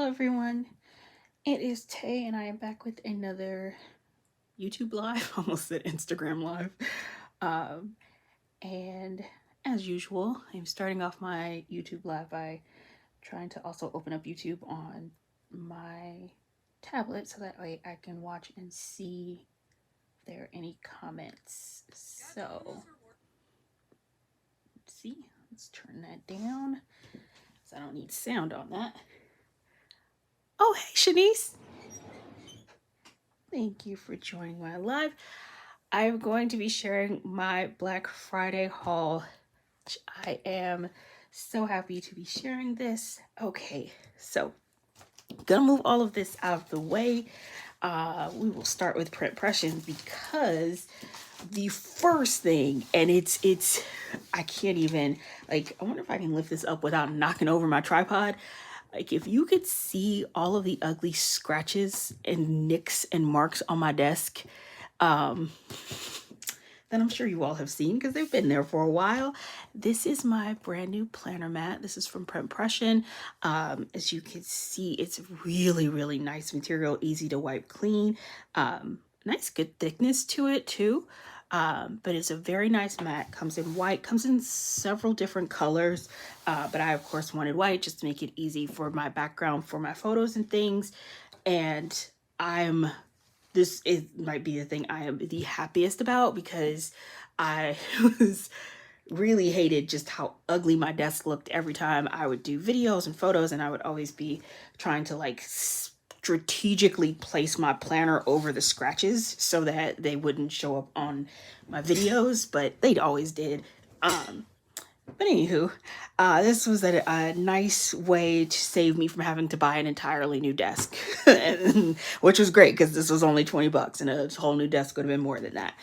Hello everyone, it is Tay and I am back with another YouTube live, almost said Instagram live. Um, and as usual, I'm starting off my YouTube live by trying to also open up YouTube on my tablet so that way I can watch and see if there are any comments. So, let's see, let's turn that down because I don't need sound on that. Oh, hey Shanice! Thank you for joining my live. I'm going to be sharing my Black Friday haul. I am so happy to be sharing this. Okay, so gonna move all of this out of the way. We will start with Pression because the first thing, and it's I can't even, like, I wonder if I can lift this up without knocking over my tripod. Like, if you could see all of the ugly scratches and nicks and marks on my desk, um, that I'm sure you all have seen because they've been there for a while. This is my brand new planner mat. This is from Pression. As you can see, it's really, really nice material, easy to wipe clean. Nice good thickness to it too. But it's a very nice mat. Comes in white, comes in several different colors. But I of course wanted white just to make it easy for my background, for my photos and things. And this might be the thing I am the happiest about because I was really hated just how ugly my desk looked every time I would do videos and photos, and I would always be trying to like strategically place my planner over the scratches so that they wouldn't show up on my videos, but they always did. But anywho, this was a nice way to save me from having to buy an entirely new desk, which was great because this was only $20 and a whole new desk would have been more than that.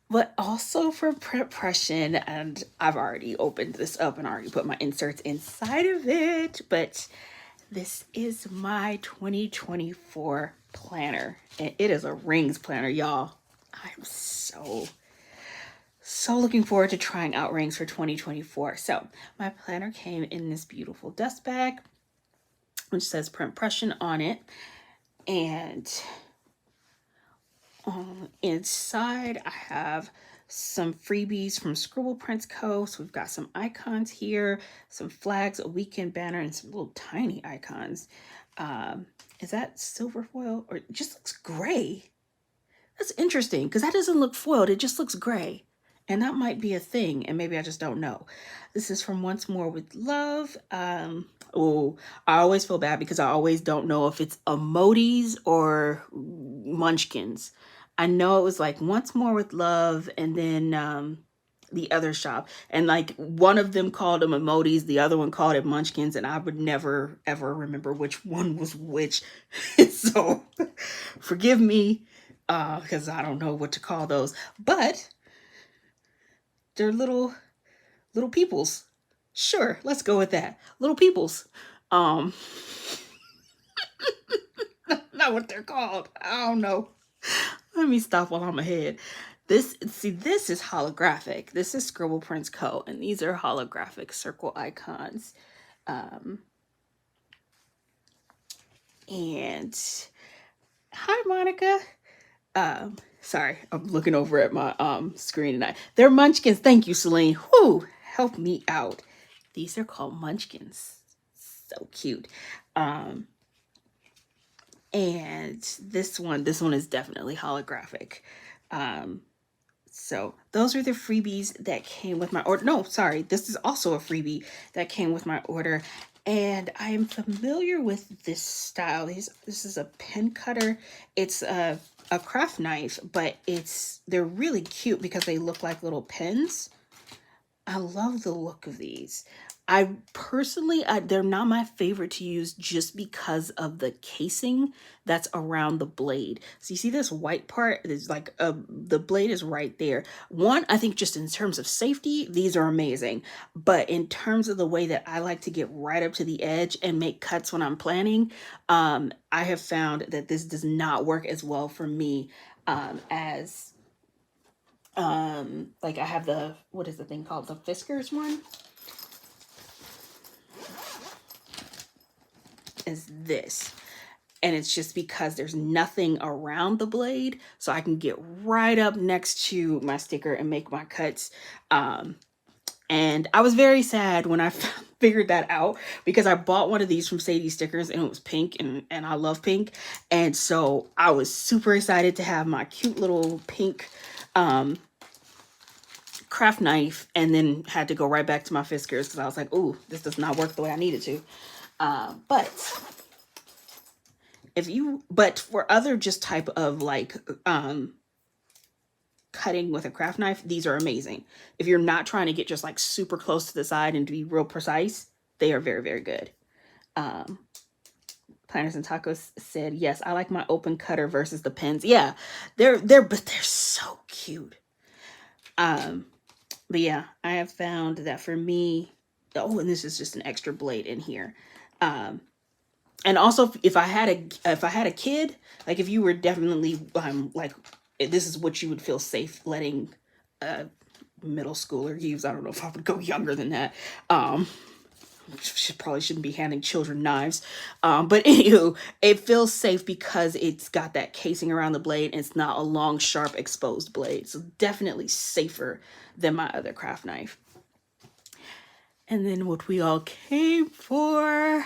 But also for Pression, and I've already opened this up and already put my inserts inside of it, but this is my 2024 planner, and it is a rings planner, y'all. I'm so looking forward to trying out rings for 2024. So my planner came in this beautiful dust bag, which says Pression on it. And inside I have some freebies from Scribble Prints Co. So we've got some icons here, some flags, a weekend banner, and some little tiny icons. Is that silver foil or it just looks gray? That's interesting because that doesn't look foiled. It just looks gray. And that might be a thing, and maybe I just don't know. This is from Once More with Love. Oh, I always feel bad because I always don't know if it's emojis or munchkins. I know it was like Once More with Love, and then the other shop. And like one of them called them emojis, the other one called it munchkins, and I would never, ever remember which one was which. So forgive me because I don't know what to call those. But they're little peoples. Sure, let's go with that. Little peoples. Not what they're called. I don't know. Let me stop while I'm ahead. This is holographic. This is Scribble Prints Co. And these are holographic circle icons. And hi, Monica. Sorry, I'm looking over at my screen and they're munchkins. Thank you, Celine. Whoo, help me out. These are called munchkins. So cute. And this one is definitely holographic. So those are the freebies that came with my order. No, sorry, this is also a freebie that came with my order. And I am familiar with this style. This is a pen cutter. It's a craft knife, but they're really cute because they look like little pens. I love the look of these. I personally, they're not my favorite to use just because of the casing that's around the blade. So you see this white part, it's like the blade is right there. One, I think just in terms of safety, these are amazing. But in terms of the way that I like to get right up to the edge and make cuts when I'm planning, I have found that this does not work as well for me as like I have the, what is the thing called? The Fiskars one. as this. And it's just because there's nothing around the blade, so I can get right up next to my sticker and make my cuts. And I was very sad when I figured that out, because I bought one of these from Sadie Stickers and it was pink, and I love pink. And so I was super excited to have my cute little pink craft knife, and then had to go right back to my Fiskars because I was like, ooh, this does not work the way I need it to. But for other just type of like cutting with a craft knife, these are amazing. If you're not trying to get just like super close to the side and to be real precise, they are very, very good. Planners and Tacos said, yes, I like my open cutter versus the pens. Yeah, but they're so cute. But yeah, I have found that for me, oh, and this is just an extra blade in here. And also, if I had a kid, like if you were definitely like, this is what you would feel safe letting a middle schooler use. I don't know if I would go younger than that. Probably shouldn't be handing children knives. But anywho, it feels safe because it's got that casing around the blade and it's not a long, sharp, exposed blade. So definitely safer than my other craft knife. And then what we all came for.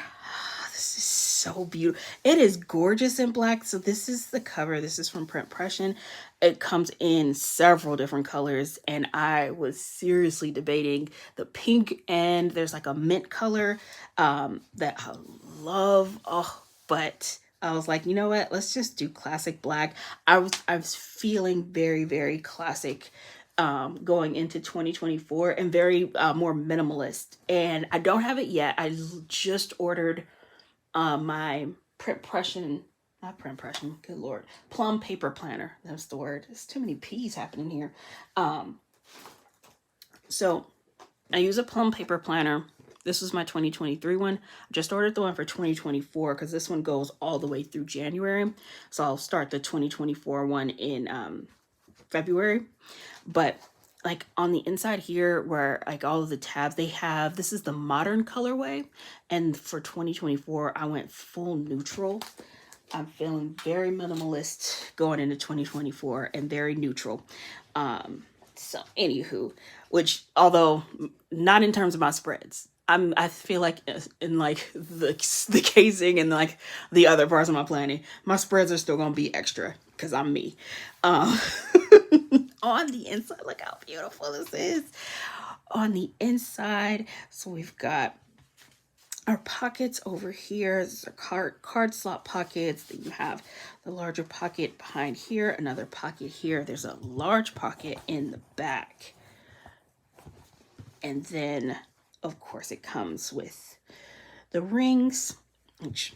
This is so beautiful. It is gorgeous in black. So this is the cover. This is from Pression. It comes in several different colors, and I was seriously debating the pink, and there's like a mint color that I love. Oh, but I was like, you know what? Let's just do classic black. I was feeling very, very classic going into 2024, and very more minimalist. And I don't have it yet. I just ordered my good Lord, plum paper planner. That's the word. There's too many P's happening here. So I use a plum paper planner. This was my 2023 one. I just ordered the one for 2024 because this one goes all the way through January. So I'll start the 2024 one in February. But like on the inside here, where like all of the tabs they have, this is the modern colorway. And for 2024, I went full neutral. I'm feeling very minimalist going into 2024 and very neutral. So anywho, which, although not in terms of my spreads, I feel like in like the casing and like the other parts of my planning, my spreads are still gonna be extra because I'm me. On the inside, look how beautiful this is. On the inside, so we've got our pockets over here. These are card slot pockets. Then you have the larger pocket behind here, another pocket here. There's a large pocket in the back. And then, of course, it comes with the rings, which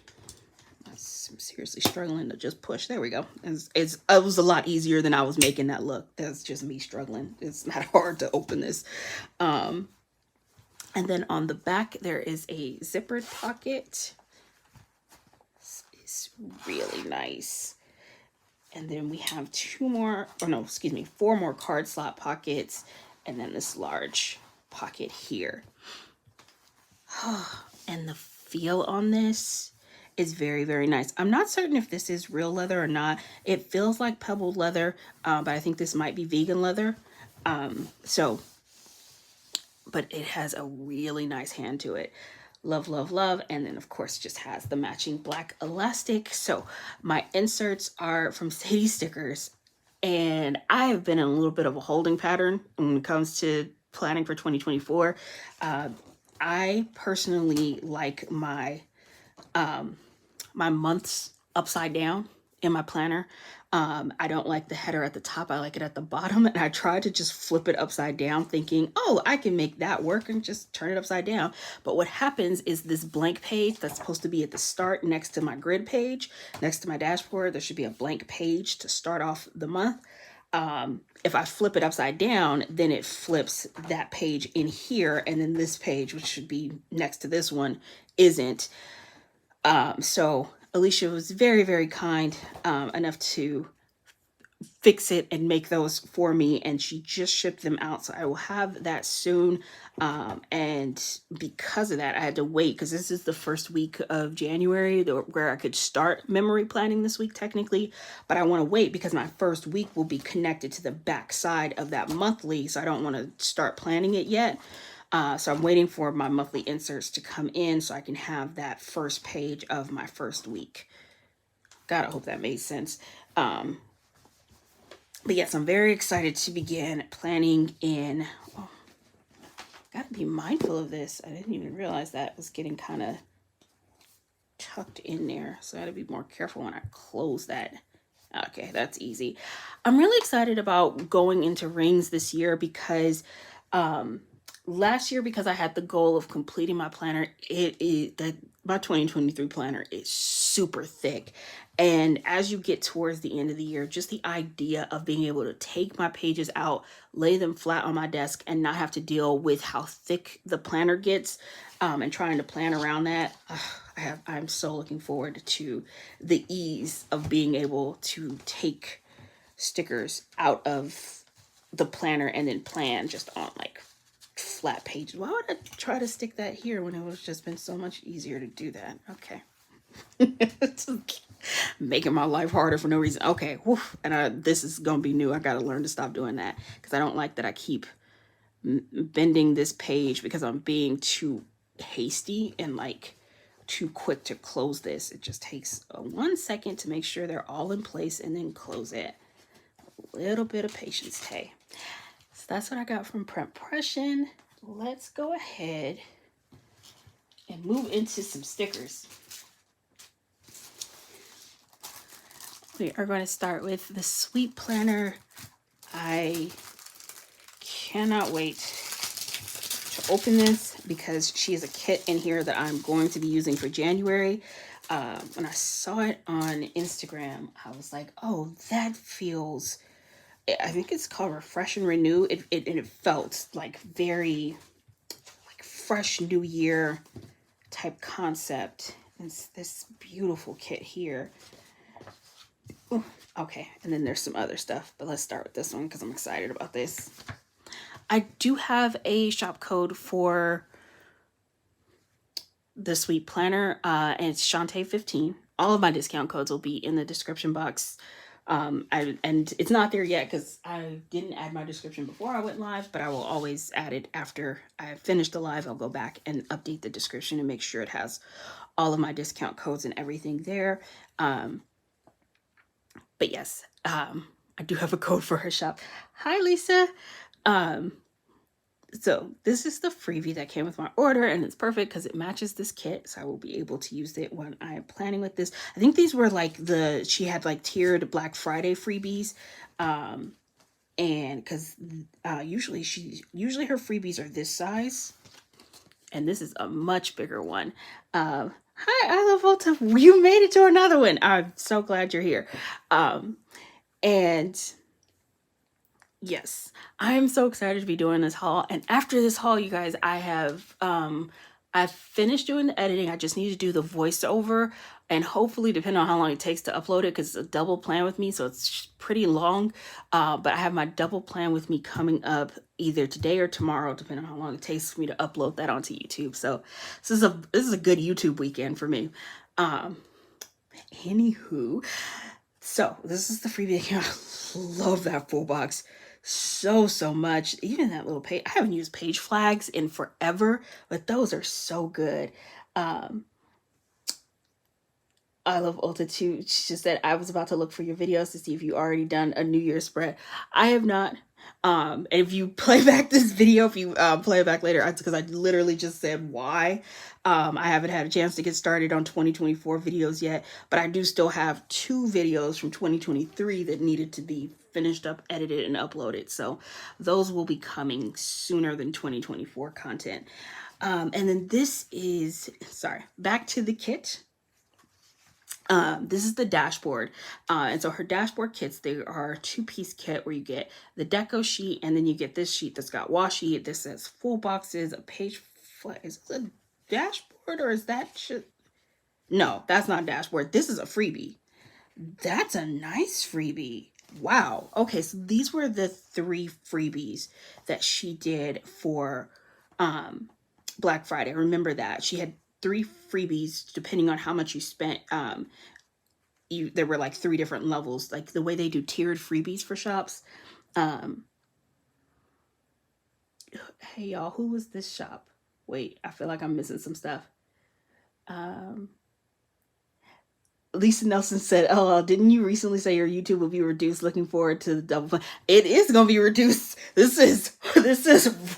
I'm seriously struggling to just push. There we go. It was a lot easier than I was making that look. That's just me struggling. It's not hard to open this. And then on the back, there is a zippered pocket. It's really nice. And then we have four more card slot pockets. And then this large pocket here. And the feel on this is very, very nice. I'm not certain if this is real leather or not. It feels like pebbled leather, but I think this might be vegan leather. But it has a really nice hand to it. Love, love, love. And then of course just has the matching black elastic. So my inserts are from Sadie Stickers, and I have been in a little bit of a holding pattern when it comes to planning for 2024. I personally like my my months upside down in my planner. I don't like the header at the top. I like it at the bottom. And I tried to just flip it upside down thinking, oh, I can make that work and just turn it upside down. But what happens is this blank page that's supposed to be at the start next to my grid page, next to my dashboard, there should be a blank page to start off the month. If I flip it upside down, then it flips that page in here. And then this page, which should be next to this one, isn't. So Alicia was very, very kind enough to fix it and make those for me, and she just shipped them out, so I will have that soon. And because of that, I had to wait because this is the first week of January where I could start memory planning this week technically, but I want to wait because my first week will be connected to the back side of that monthly, so I don't want to start planning it yet. So I'm waiting for my monthly inserts to come in so I can have that first page of my first week. God, I hope that made sense. But yes, I'm very excited to begin planning in. Oh, gotta be mindful of this. I didn't even realize that was getting kind of tucked in there. So I gotta be more careful when I close that. Okay, that's easy. I'm really excited about going into rings this year because last year, because I had the goal of completing my planner, my 2023 planner is super thick. And as you get towards the end of the year, just the idea of being able to take my pages out, lay them flat on my desk, and not have to deal with how thick the planner gets, and trying to plan around that. I'm so looking forward to the ease of being able to take stickers out of the planner and then plan just on like flat pages. Why would I try to stick that here when it was just been so much easier to do that? Okay. Making my life harder for no reason. Okay. Whew. And this is going to be new. I got to learn to stop doing that because I don't like that I keep bending this page because I'm being too hasty and like too quick to close this. It just takes 1 second to make sure they're all in place and then close it. A little bit of patience, Tay. So that's what I got from Pression. Let's go ahead and move into some stickers. We are going to start with the Sweet Planner. I cannot wait to open this because she is a kit in here that I'm going to be using for January. When I saw it on Instagram, I was like, oh, that feels, I think it's called Refresh and Renew. It felt like very like fresh new year type concept. It's this beautiful kit here. Ooh, okay, and then there's some other stuff, but let's start with this one because I'm excited about this. I do have a shop code for the Sweet Planner, and it's Shantae15. All of my discount codes will be in the description box. And it's not there yet because I didn't add my description before I went live, but I will always add it after I finish the live. I'll go back and update the description and make sure it has all of my discount codes and everything there. But yes, I do have a code for her shop. Hi, Lisa. So this is the freebie that came with my order, and it's perfect because it matches this kit. So I will be able to use it when I am planning with this. I think these were like she had like tiered Black Friday freebies. And because usually her freebies are this size, and this is a much bigger one. Hi, I love Volta. You made it to another one. I'm so glad you're here. And yes, I'm so excited to be doing this haul. And after this haul, you guys, I've finished doing the editing. I just need to do the voiceover, and hopefully, depending on how long it takes to upload it, because it's a double plan with me, so it's pretty long. But I have my double plan with me coming up either today or tomorrow, depending on how long it takes for me to upload that onto YouTube. So this is a good YouTube weekend for me. Anywho, so this is the freebie. I love that full box so much. Even that little page, I haven't used page flags in forever, but those are so good. I love Ulta too. She just said, I was about to look for your videos to see if you already done a New Year's spread. I have not. If you play back this video, if you play it back later, it's because I literally just said why. I haven't had a chance to get started on 2024 videos yet, but I do still have 2 videos from 2023 that needed to be finished up, edited, and uploaded. So those will be coming sooner than 2024 content. And then this is, sorry, back to the kit. This is the dashboard. And so her dashboard kits, they are a 2-piece kit where you get the deco sheet, and then you get this sheet that's got washi. This says full boxes, a page flag. Is this a dashboard or is that No, that's not a dashboard. This is a freebie. That's a nice freebie. wow. Okay, so these were the 3 freebies that she did for um Black Friday. Remember that. She had 3 freebies depending on how much you spent. There were like 3 different levels, like the way they do tiered freebies for shops. Um hey y'all, who was this shop? Wait, I feel like I'm missing some stuff. Um Lisa Nelson said, "Oh, didn't you recently say your YouTube will be reduced? Looking forward to the double play. It is going to be reduced. This is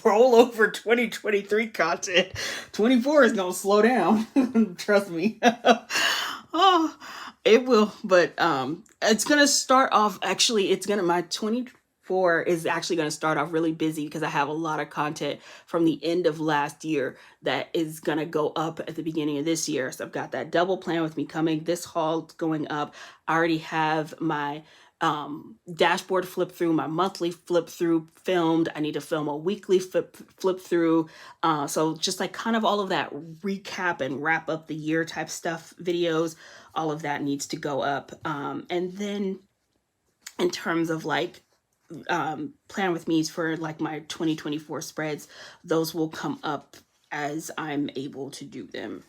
rollover 2023 content. 24 is going to slow down. Trust me. Oh, it will, but it's going to start off. Actually, it's going to my 24 is actually going to start off really busy because I have a lot of content from the end of last year that is going to go up at the beginning of this year. So I've got that double plan with me coming. This haul going up. I already have my dashboard flip through, my monthly flip through filmed. I need to film a weekly flip through. So just like kind of all of that recap and wrap up the year type stuff videos, all of that needs to go up. And then in terms of like plan with me's for like my 2024 spreads, those will come up as I'm able to do them.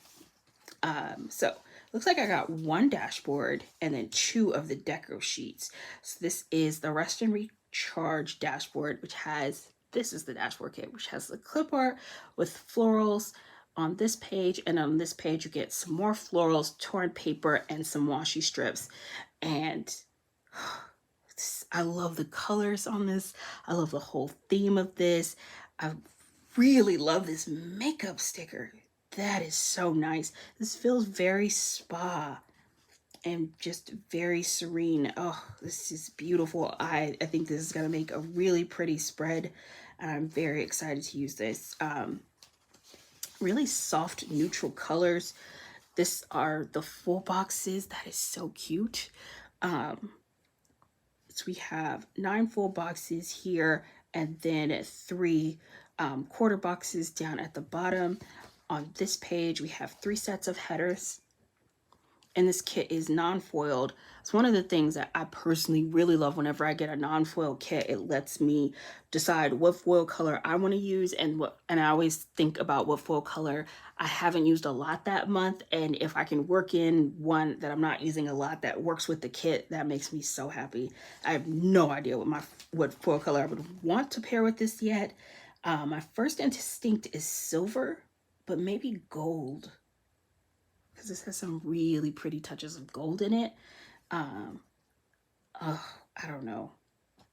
So looks like I got 1 dashboard and then 2 of the deco sheets. So this is the Rest and Recharge dashboard, which has, this is the dashboard kit, which has the clip art with florals on this page. And on this page, you get some more florals, torn paper, and some washi strips. And I love the colors on this. I love the whole theme of this. I really love this makeup sticker. That is so nice. This feels very spa and just very serene. Oh, this is beautiful. I think this is going to make a really pretty spread. And I'm very excited to use this. Really soft, neutral colors. This are the full boxes. That is so cute. So we have 9 full boxes here and then 3 quarter boxes down at the bottom. On this page, we have 3 sets of headers. And this kit is non-foiled. It's one of the things that I personally really love whenever I get a non-foil kit. It lets me decide what foil color I want to use and I always think about what foil color I haven't used a lot that month. And if I can work in one that I'm not using a lot that works with the kit, that makes me so happy. I have no idea what foil color I would want to pair with this yet. My first instinct is silver, but maybe gold, because this has some really pretty touches of gold in it. Oh, I don't know.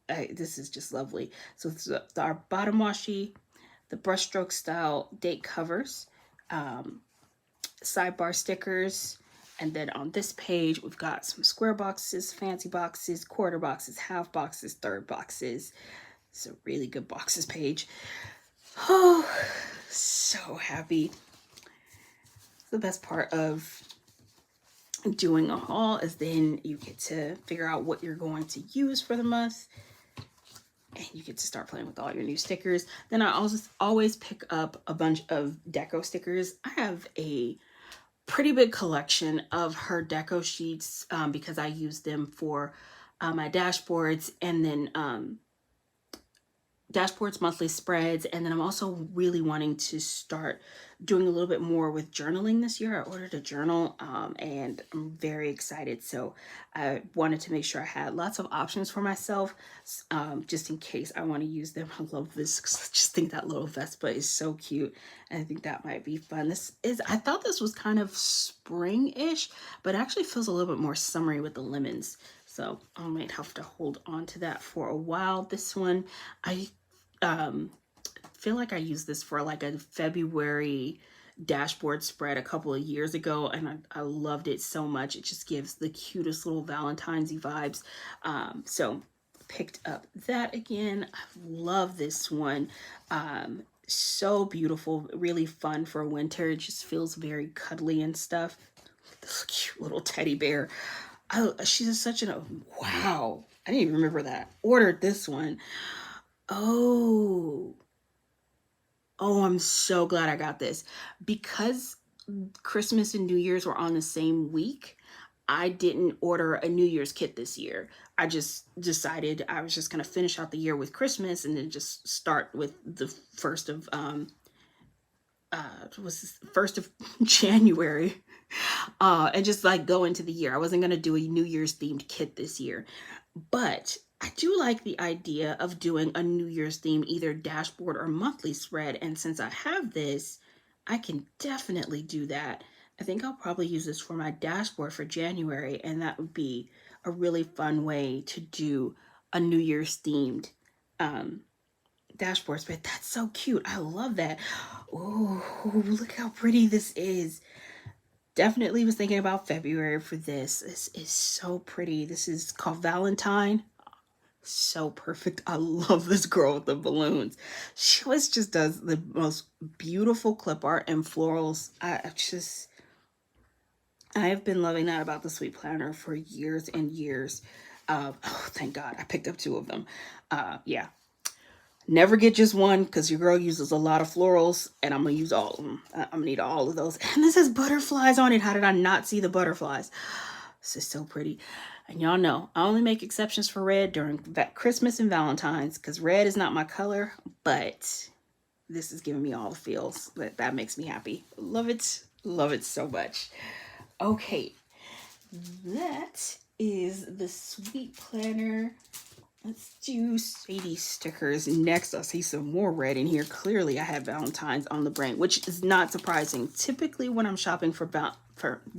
This is just lovely. So it's our bottom washi, the brushstroke style date covers, sidebar stickers, and then on this page we've got some square boxes, fancy boxes, quarter boxes, half boxes, third boxes. It's a really good boxes page. Oh, so happy. The best part of doing a haul is then you get to figure out what you're going to use for the month and you get to start playing with all your new stickers. Then I also always pick up a bunch of deco stickers. I have a pretty big collection of her deco sheets because I use them for my dashboards and then dashboards, monthly spreads, and then I'm also really wanting to start doing a little bit more with journaling this year. I ordered a journal and I'm very excited. So I wanted to make sure I had lots of options for myself just in case I want to use them. I love this. I just think that little Vespa is so cute and I think that might be fun. I thought this was kind of spring-ish, but it actually feels a little bit more summery with the lemons. So I might have to hold on to that for a while. This one, I feel like I used this for like a February dashboard spread a couple of years ago and I loved it so much. It just gives the cutest little Valentine's-y vibes. So picked up that again. I love this one. So beautiful, really fun for winter. It just feels very cuddly and stuff. This cute little teddy bear. She's such wow. I didn't even remember that. I ordered this one. Oh, I'm so glad I got this because Christmas and New Year's were on the same week. I didn't order a New Year's kit this year. I just decided I was just going to finish out the year with Christmas and then just start with the first of was this, 1st of January, and just like go into the year. I wasn't going to do a New Year's themed kit this year, but I do like the idea of doing a New Year's theme, either dashboard or monthly spread. And since I have this, I can definitely do that. I think I'll probably use this for my dashboard for January, and that would be a really fun way to do a New Year's themed um, dashboard spread. That's so cute. I love that. Oh, look how pretty this is. Definitely was thinking about February for this. This is so pretty. This is called Valentine. So perfect. I love this girl with the balloons. She always just does the most beautiful clip art and florals. I have been loving that about the Sweet Planner for years and years. Oh, thank God. I picked up 2 of them. Yeah. Never get just one because your girl uses a lot of florals and I'm going to use all of them. I'm going to need all of those. And this has butterflies on it. How did I not see the butterflies? This is so pretty. And y'all know, I only make exceptions for red during Christmas and Valentine's because red is not my color, but this is giving me all the feels. That makes me happy. Love it. Love it so much. Okay. That is the Sweet Planner. Let's do Sadie stickers next. I see some more red in here. Clearly, I have Valentine's on the brain, which is not surprising. Typically, when I'm shopping for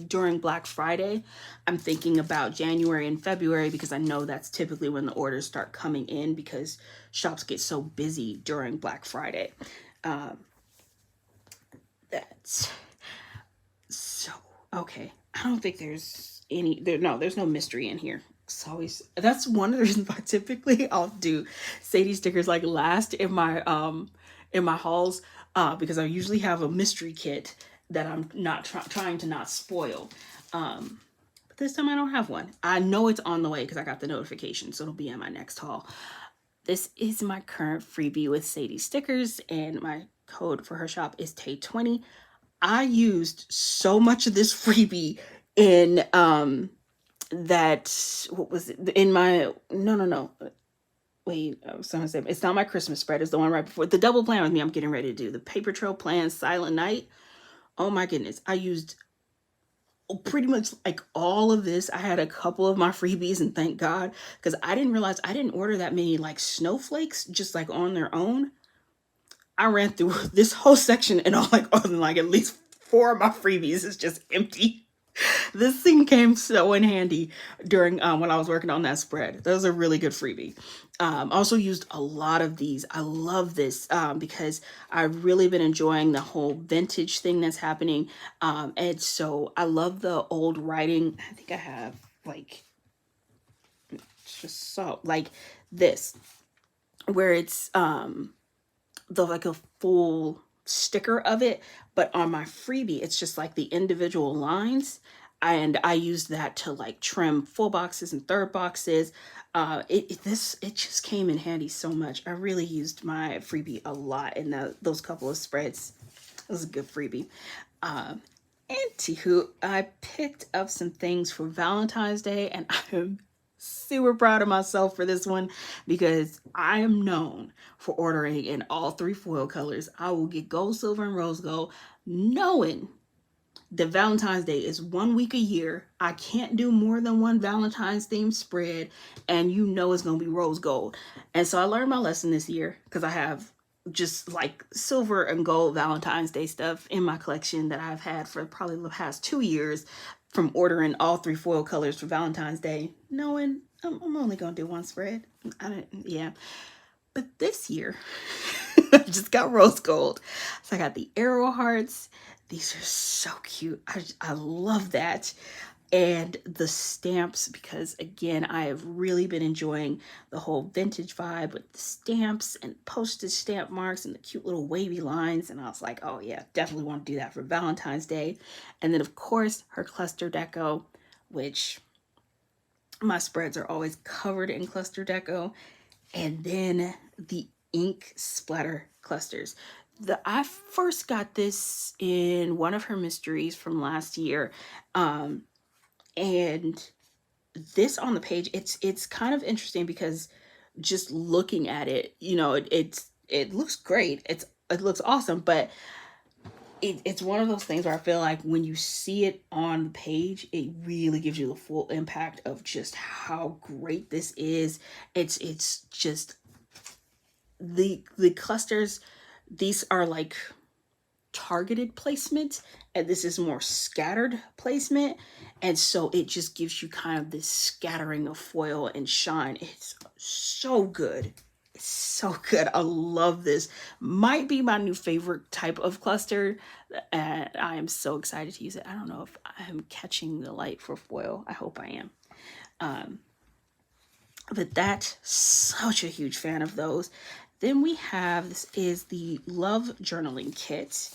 during Black Friday, I'm thinking about January and February because I know that's typically when the orders start coming in because shops get so busy during Black Friday. That's so okay. I don't think there's there's no mystery in here. It's always, that's one of the reasons why typically I'll do Sadie stickers like last in my hauls, because I usually have a mystery kit that I'm not trying to not spoil. But this time I don't have one. I know it's on the way because I got the notification, so it'll be in my next haul. This is my current freebie with Sadie stickers, and my code for her shop is Tay20. I used so much of this freebie in what was it in my no wait, I was gonna say it's not my Christmas spread, it's the one right before the double plan with me. I'm getting ready to do the Paper Trail Plan Silent Night. Oh my goodness, I used pretty much like all of this. I had a couple of my freebies, and thank God, because I didn't realize I didn't order that many like snowflakes just like on their own. I ran through this whole section and all like at least 4 of my freebies is just empty. This thing came so in handy during when I was working on that spread. That was a really good freebie. Also used a lot of these. I love this because I've really been enjoying the whole vintage thing that's happening. And so I love the old writing. I think I have like just so like this where it's like a full sticker of it, but on my freebie it's just like the individual lines, and I used that to like trim full boxes and third boxes. It just came in handy so much. I really used my freebie a lot in those couple of spreads. It was a good freebie. Anywho, I picked up some things for Valentine's Day, and I'm super proud of myself for this one because I am known for ordering in all 3 foil colors. I will get gold, silver, and rose gold, knowing that Valentine's Day is 1 week a year. I can't do more than one Valentine's themed spread, and you know it's going to be rose gold. And so I learned my lesson this year because I have just like silver and gold Valentine's Day stuff in my collection that I've had for probably the past 2 years from ordering all 3 foil colors for Valentine's Day, knowing I'm only going to do one spread. Yeah. But this year, I just got rose gold. So I got the arrow hearts. These are so cute. I love that. And the stamps, because again, I have really been enjoying the whole vintage vibe with the stamps and postage stamp marks and the cute little wavy lines. And I was like, oh yeah, definitely want to do that for Valentine's Day. And then of course, her cluster deco, which my spreads are always covered in cluster deco. And then the ink splatter clusters. I first got this in one of her mysteries from last year. And this on the page, it's kind of interesting because just looking at it, it looks great. It looks awesome, but it's one of those things where I feel like when you see it on the page, it really gives you the full impact of just how great this is. It's just the clusters. These are like targeted placement, and this is more scattered placement, and so it just gives you kind of this scattering of foil and shine. It's so good. It's so good. I love this. Might be my new favorite type of cluster, and I am so excited to use it. I don't know if I'm catching the light for foil. I hope I am. But that's such a huge fan of those. Then we have, this is the Love Journaling Kit.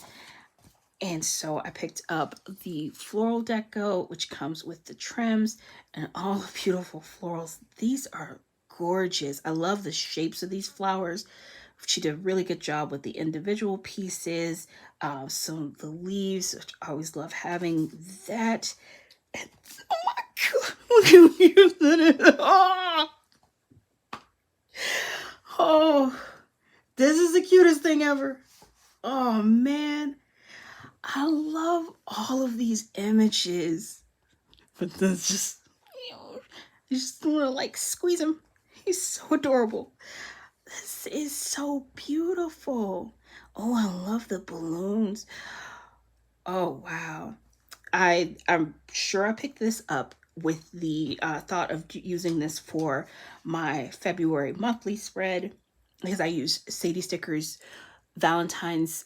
And so I picked up the floral deco, which comes with the trims and all the beautiful florals. These are gorgeous. I love the shapes of these flowers. She did a really good job with the individual pieces. So the leaves, I always love having that. And, oh my God, look at you. Oh, this is the cutest thing ever. Oh man. I love all of these images, but that's just, you just want to like squeeze him. He's so adorable. This is so beautiful. Oh, I love the balloons. Oh, wow. I'm sure I picked this up with the thought of using this for my February monthly spread, because I used Sadie Sticker's Valentine's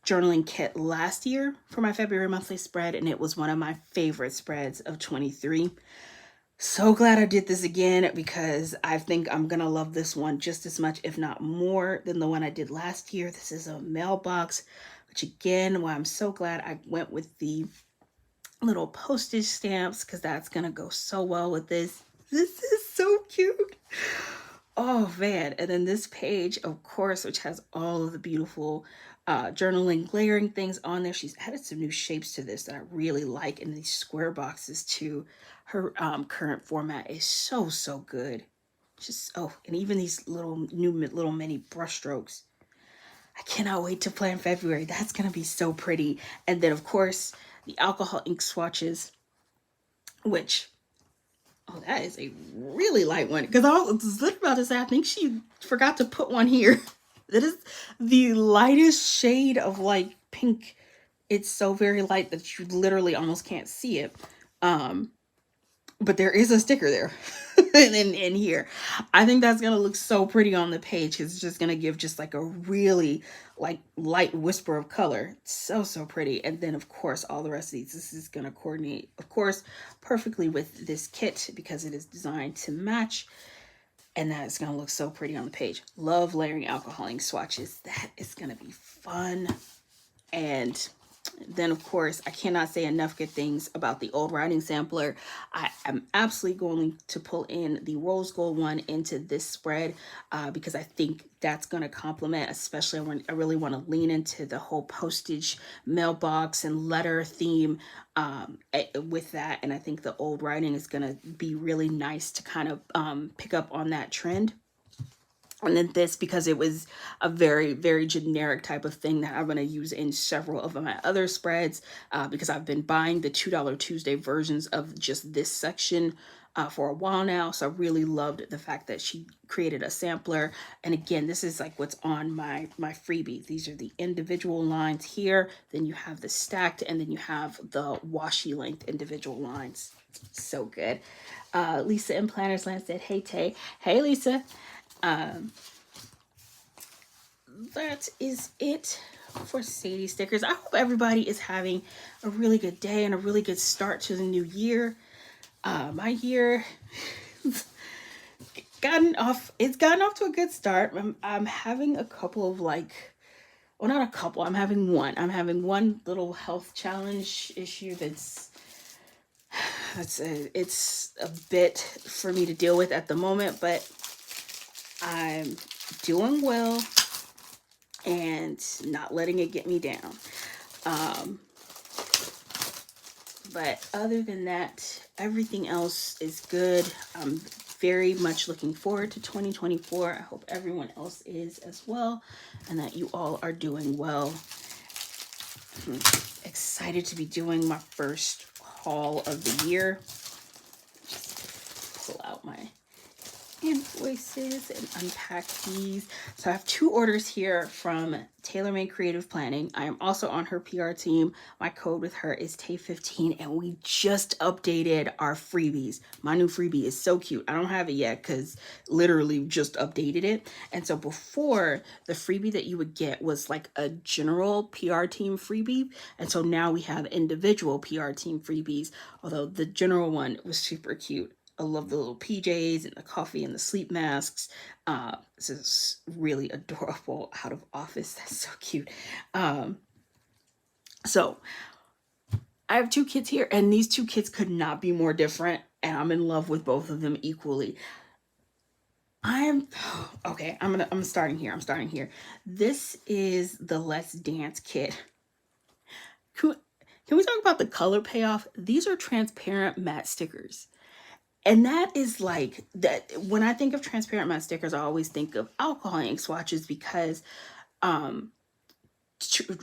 journaling kit last year for my February monthly spread, and it was one of my favorite spreads of 23. So glad I did this again, because I think I'm gonna love this one just as much, if not more, than the one I did last year. This is a mailbox, which again, why I'm so glad I went with the little postage stamps, because that's gonna go so well with this. This is so cute. Oh man. And then this page, of course, which has all of the beautiful journaling layering things on there. She's added some new shapes to this that I really like, and these square boxes too. Her current format is so good. Just, oh, and even these little mini brush strokes. I cannot wait to play in February. That's gonna be so pretty. And then of course the alcohol ink swatches, which, oh, that is a really light one, because I was literally about to say, I think she forgot to put one here. That is the lightest shade of like pink. It's so very light that you literally almost can't see it. But there is a sticker there in here. I think that's gonna look so pretty on the page. It's just gonna give just like a really like light whisper of color. It's so pretty. And then of course all the rest of these, this is gonna coordinate, of course, perfectly with this kit, because it is designed to match. And that is gonna look so pretty on the page. Love layering alcohol ink swatches. That is gonna be fun. And then of course, I cannot say enough good things about the old writing sampler. I am absolutely going to pull in the rose gold one into this spread, because I think that's going to complement, especially when I really want to lean into the whole postage mailbox and letter theme with that. And I think the old writing is going to be really nice to kind of pick up on that trend. And then this, because it was a very generic type of thing that I'm going to use in several of my other spreads, because I've been buying the $2 Tuesday versions of just this section for a while now. So I really loved the fact that she created a sampler. And again, this is like what's on my freebie. These are the individual lines here. Then you have the stacked, and then you have the washi length individual lines. So good. Lisa in Planners Land said, "Hey Tay." Hey Lisa. That is it for Sadie stickers. I hope everybody is having a really good day and a really good start to the new year. My year gotten off to a good start. I'm having a couple of well, not a couple, I'm having one little health challenge issue that's it's a bit for me to deal with at the moment, but I'm doing well and not letting it get me down. But other than that, everything else is good. I'm very much looking forward to 2024. I hope everyone else is as well, and that you all are doing well. I'm excited to be doing my first haul of the year. Just pull out my invoices and unpack these. So I have 2 orders here from Taylormade Creative Planning. I am also on her PR team. My code with her is Tay15, and we just updated our freebies. My new freebie is so cute. I don't have it yet because literally just updated it. And so before, the freebie that you would get was like a general PR team freebie. And so now we have individual PR team freebies, although the general one was super cute. I love the little PJs and the coffee and the sleep masks. This is really adorable out of office. That's so cute. So I have 2 kids here, and these 2 kids could not be more different, and I'm in love with both of them equally. I'm starting here. This is the Let's Dance kit. Can we talk about the color payoff? These are transparent matte stickers. And that is like that. When I think of transparent matte stickers, I always think of alcohol ink swatches because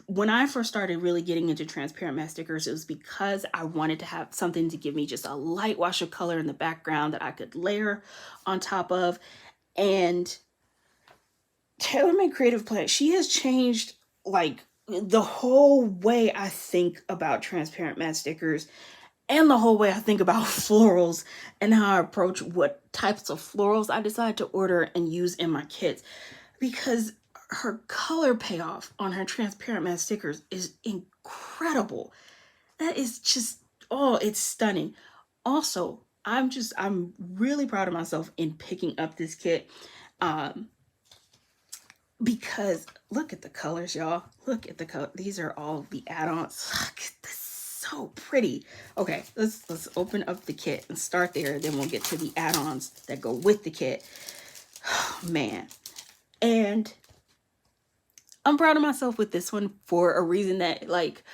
when I first started really getting into transparent matte stickers, it was because I wanted to have something to give me just a light wash of color in the background that I could layer on top of. And Taylormade Creative Planning, she has changed like the whole way I think about transparent matte stickers. And the whole way I think about florals and how I approach what types of florals I decide to order and use in my kits. Because her color payoff on her transparent matte stickers is incredible. That is just, oh, it's stunning. Also, I'm really proud of myself in picking up this kit. Because look at the colors, y'all. Look at the color. These are all the add-ons. Look at this. So pretty. Okay, let's open up the kit and start there. Then we'll get to the add-ons that go with the kit. Oh, man. And I'm proud of myself with this one for a reason that like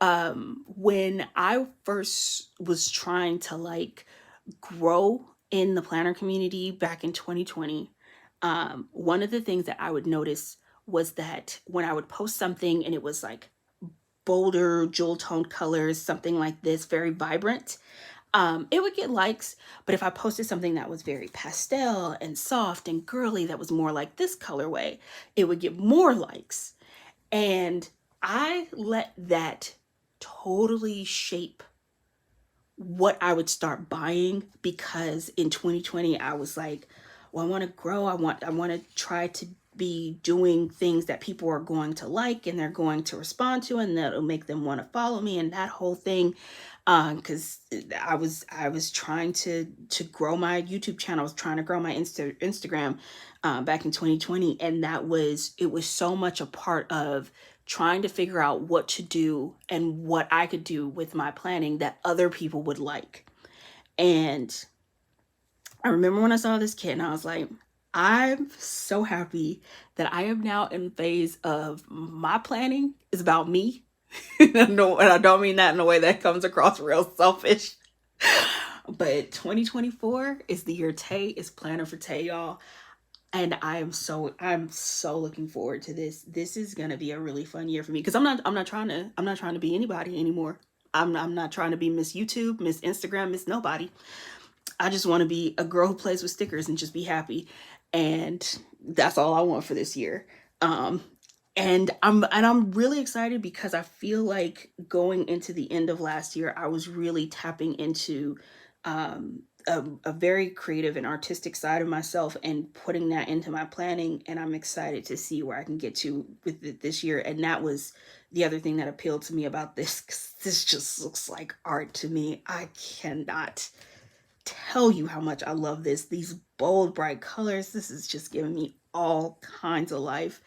when I first was trying to like grow in the planner community back in 2020, one of the things that I would notice was that when I would post something and it was like bolder jewel tone colors, something like this, very vibrant, it would get likes. But if I posted something that was very pastel and soft and girly, that was more like this colorway, it would get more likes. And I let that totally shape what I would start buying, because in 2020 I was like, well, I want to grow. I want to try to be doing things that people are going to like and they're going to respond to, and that'll make them want to follow me, and that whole thing. Because I was trying to grow my YouTube channel. I was trying to grow my Instagram back in 2020, and it was so much a part of trying to figure out what to do and what I could do with my planning that other people would like. And I remember when I saw this kit and I was like, I'm so happy that I am now in the phase of my planning is about me. No, and I don't mean that in a way that comes across real selfish. But 2024 is the year Tay is planning for Tay, y'all. And I'm so looking forward to this. This is gonna be a really fun year for me, because I'm not trying to be anybody anymore. I'm not trying to be Miss YouTube, Miss Instagram, Miss Nobody. I just want to be a girl who plays with stickers and just be happy. And that's all I want for this year. And I'm really excited because I feel like going into the end of last year, I was really tapping into a very creative and artistic side of myself and putting that into my planning. And I'm excited to see where I can get to with it this year. And that was the other thing that appealed to me about this, 'cause this just looks like art to me. I cannot tell you how much I love this. These bold, bright colors. This is just giving me all kinds of life.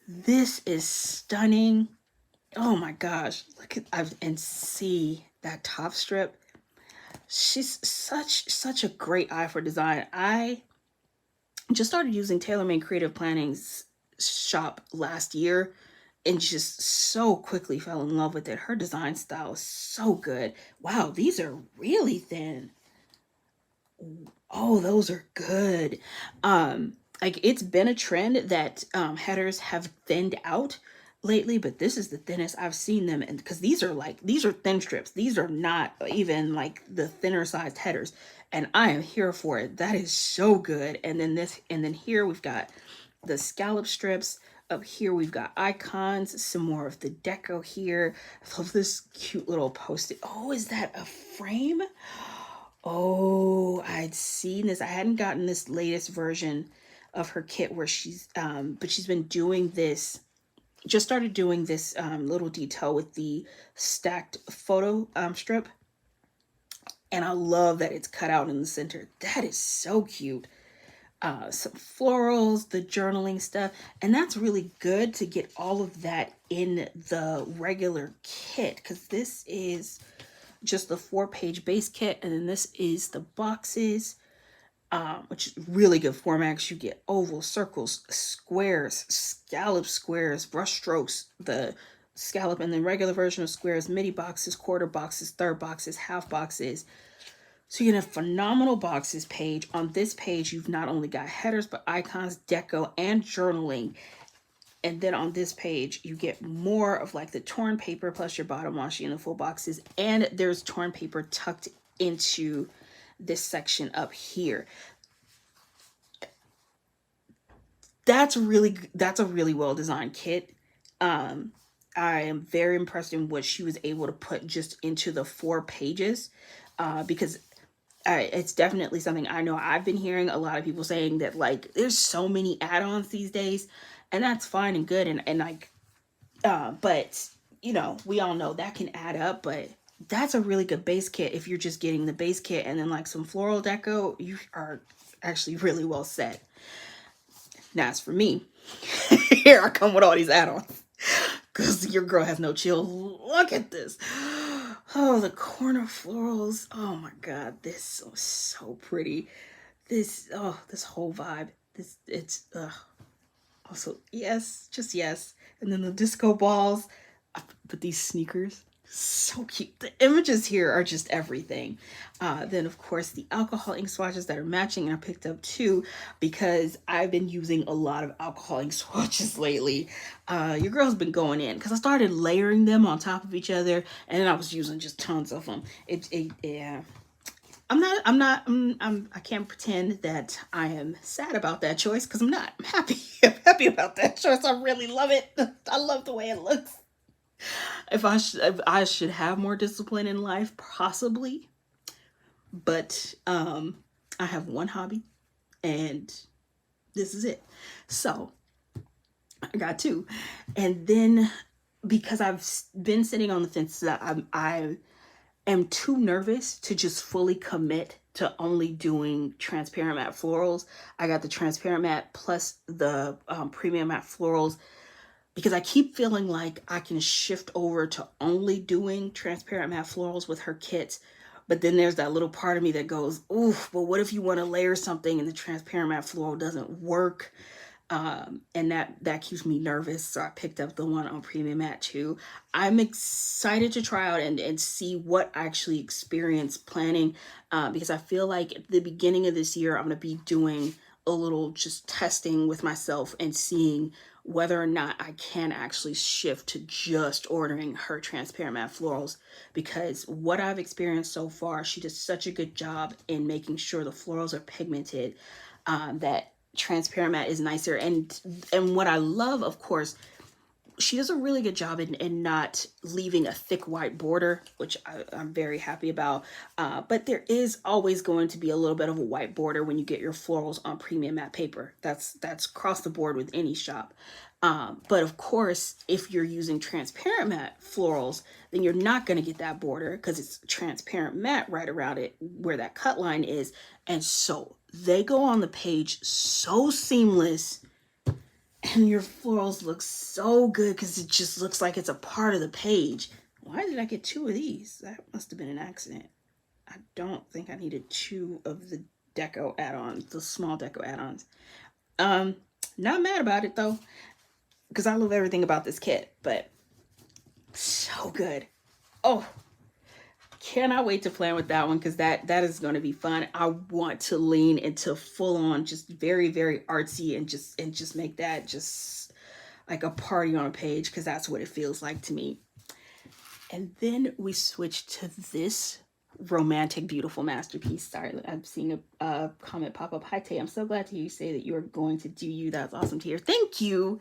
This is stunning. Oh my gosh. Look at and see that top strip. She's such a great eye for design. I just started using Taylormade Creative Planning's shop last year. and just so quickly fell in love with it. Her design style is so good. Wow, these are really thin. Oh, those are good. Like it's been a trend that headers have thinned out lately, but this is the thinnest I've seen them, and because these are thin strips. These are not even like the thinner sized headers, and I am here for it. That is so good. And then here we've got the scallop strips. Up here we've got icons, some more of the deco here. I love this cute little post-it. Oh, is that a frame? Oh, I'd seen this. I hadn't gotten this latest version of her kit where but she's been doing this, just started doing this little detail with the stacked photo strip. And I love that it's cut out in the center. That is so cute. Some florals, the journaling stuff. And that's really good to get all of that in the regular kit, because this is just the 4-page base kit, and then this is the boxes, which is really good format because you get ovals, circles, squares, scallop squares, brush strokes, the scallop and the regular version of squares, midi boxes, quarter boxes, third boxes, half boxes. So you get a phenomenal boxes page. On this page, you've not only got headers, but icons, deco, and journaling. And then on this page, you get more of like the torn paper plus your bottom washi in the full boxes. And there's torn paper tucked into this section up here. That's a really well designed kit. I am very impressed in what she was able to put just into the 4 pages, because it's definitely something I know I've been hearing a lot of people saying that like there's so many add-ons these days, and that's fine and good, and like but you know, we all know that can add up, but that's a really good base kit. If you're just getting the base kit and then like some floral deco, you are actually really well set. Now as for me, here I come with all these add-ons because your girl has no chill. Look at this. Oh, the corner florals. Oh my god, this is so pretty. This whole vibe. It's also yes, just yes. And then the disco balls. But these sneakers, so cute. The images here are just everything. Then of course the alcohol ink swatches that are matching, and I picked up 2 because I've been using a lot of alcohol ink swatches lately. Your girl's been going in because I started layering them on top of each other, and then I was using just tons of them. Yeah. I can't pretend that I am sad about that choice, because I'm not. I'm happy. I'm happy about that choice. I really love it. I love the way it looks. If I should have more discipline in life, possibly, but I have one hobby, and this is it. So I got 2, and then because I've been sitting on the fence, that I am too nervous to just fully commit to only doing transparent matte florals. I got the transparent matte plus the premium matte florals, because I keep feeling like I can shift over to only doing transparent matte florals with her kits. But then there's that little part of me that goes, oof, but what if you want to layer something and the transparent matte floral doesn't work? And that keeps me nervous. So I picked up the one on premium matte too. I'm excited to try out and see what I actually experience planning, because I feel like at the beginning of this year, I'm going to be doing a little just testing with myself and seeing whether or not I can actually shift to just ordering her transparent matte florals, because what I've experienced so far, she does such a good job in making sure the florals are pigmented, that transparent matte is nicer. And what I love, of course, she does a really good job in not leaving a thick white border, which I'm very happy about. But there is always going to be a little bit of a white border when you get your florals on premium matte paper. That's across the board with any shop. But of course, if you're using transparent matte florals, then you're not going to get that border because it's transparent matte right around it where that cut line is. And so they go on the page so seamless, and your florals look so good because it just looks like it's a part of the page. Why did I get 2 of these? That must have been an accident. I don't think I needed 2 of the deco add-ons, the small deco add-ons. Not mad about it though. because I love everything about this kit, but so good. Oh, cannot wait to plan with that one, because that is going to be fun. I want to lean into full on just very, very artsy, and just make that just like a party on a page, because that's what it feels like to me. And then we switch to this romantic, beautiful masterpiece. Sorry, I'm seeing a comment pop up. Hi, Tay. I'm so glad to hear you say that you are going to do you. That's awesome to hear. Thank you.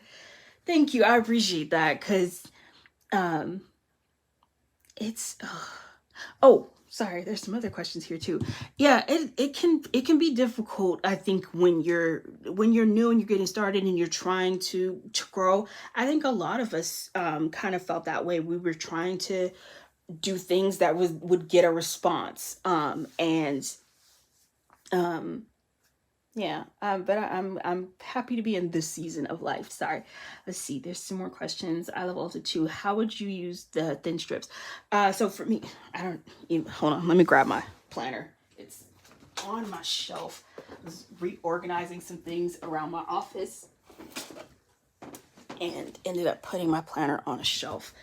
Thank you. I appreciate that, because um, it's... oh, sorry, there's some other questions here too. Yeah, it can be difficult, I think, when you're new and you're getting started and you're trying to grow. I think a lot of us kind of felt that way. We were trying to do things that would get a response, and um yeah, but I'm happy to be in this season of life. Sorry, let's see. There's some more questions. I love Ulta too. How would you use the thin strips? So for me, I don't even, hold on. Let me grab my planner. It's on my shelf. I was reorganizing some things around my office and ended up putting my planner on a shelf.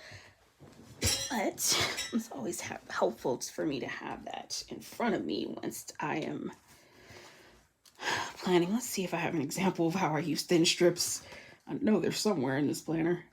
But it's always helpful for me to have that in front of me once I am planning. Let's see if I have an example of how I use thin strips. I know they're somewhere in this planner.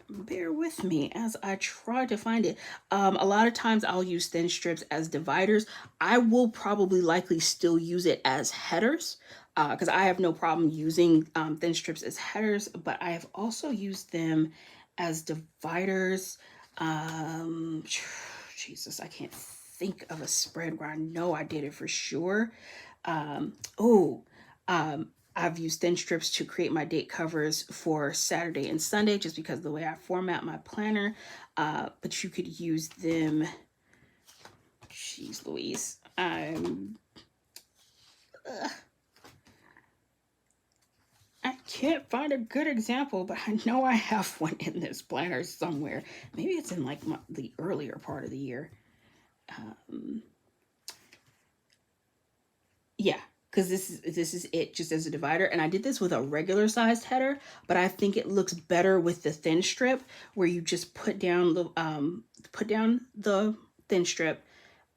Bear with me as I try to find it. A lot of times I'll use thin strips as dividers. I will probably likely still use it as headers, because I have no problem using thin strips as headers, but I have also used them as dividers. Jesus, I can't think of a spread where I know I did it for sure. I've used thin strips to create my date covers for Saturday and Sunday, just because of the way I format my planner. But you could use them. Jeez Louise. I can't find a good example, but I know I have one in this planner somewhere. Maybe it's in like the earlier part of the year. Yeah, because this is it just as a divider, and I did this with a regular sized header, but I think it looks better with the thin strip, where you just put down the thin strip,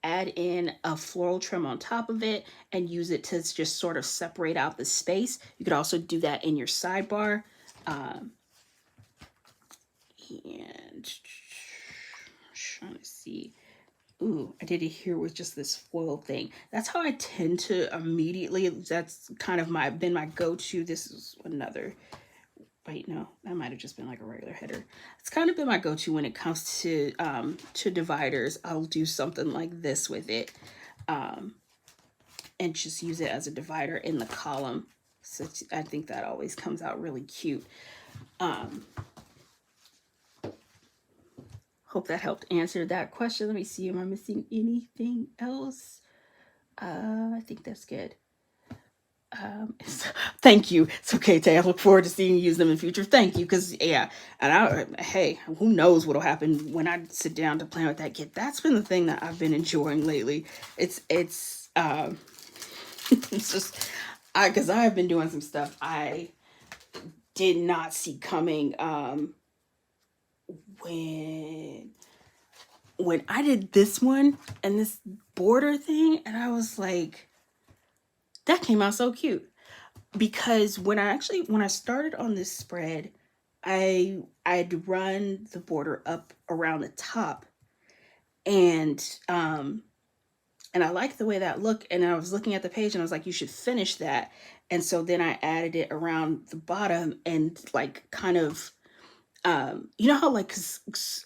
add in a floral trim on top of it, and use it to just sort of separate out the space. You could also do that in your sidebar. And trying to see. Ooh, I did it here with just this foil thing. That's how I tend to immediately, that's kind of been my go-to. This is another, wait, no, that might have just been like a regular header. It's kind of been my go-to when it comes to dividers. I'll do something like this with it, and just use it as a divider in the column. So I think that always comes out really cute. Hope that helped answer that question. Let me see, am I missing anything else? I think that's good. Thank you. It's okay, Tay. I look forward to seeing you use them in future. Thank you, because yeah, and hey, who knows what'll happen when I sit down to plan with that kit. That's been the thing that I've been enjoying lately. It's it's just because I have been doing some stuff I did not see coming. When I did this one and this border thing, and I was like, that came out so cute. Because when I started on this spread, I'd run the border up around the top, and I liked the way that looked, and I was looking at the page and I was like, you should finish that. And so then I added it around the bottom, and like kind of you know how like,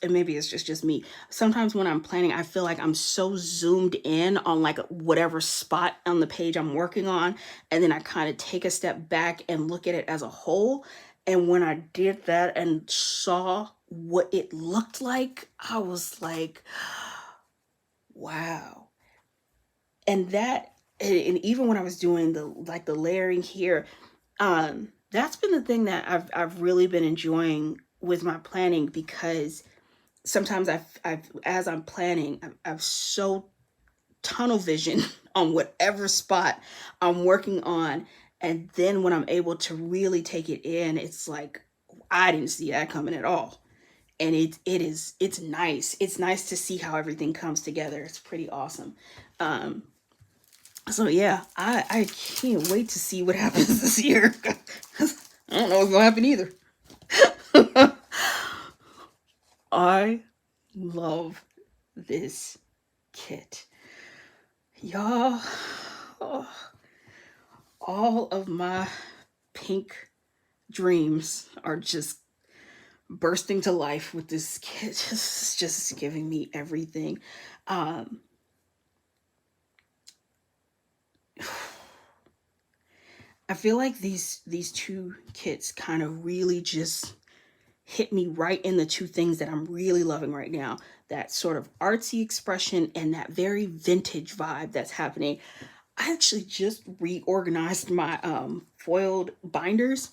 and maybe it's just me, sometimes when I'm planning, I feel like I'm so zoomed in on like whatever spot on the page I'm working on, and then I kind of take a step back and look at it as a whole. And when I did that and saw what it looked like, I was like, wow. And even when I was doing the layering here, that's been the thing that I've really been enjoying with my planning, because sometimes as I'm planning, I've so tunnel vision on whatever spot I'm working on, And then when I'm able to really take it in, it's like I didn't see that coming at all. And it's nice. It's nice to see how everything comes together. It's pretty awesome. Um, so yeah, I can't wait to see what happens this year. I don't know what's gonna happen either. I love this kit, y'all. Oh, all of my pink dreams are just bursting to life with this kit. Just giving me everything. Um, I feel like these two kits kind of really just hit me right in the two things that I'm really loving right now. That sort of artsy expression and that very vintage vibe that's happening. I actually just reorganized my foiled binders,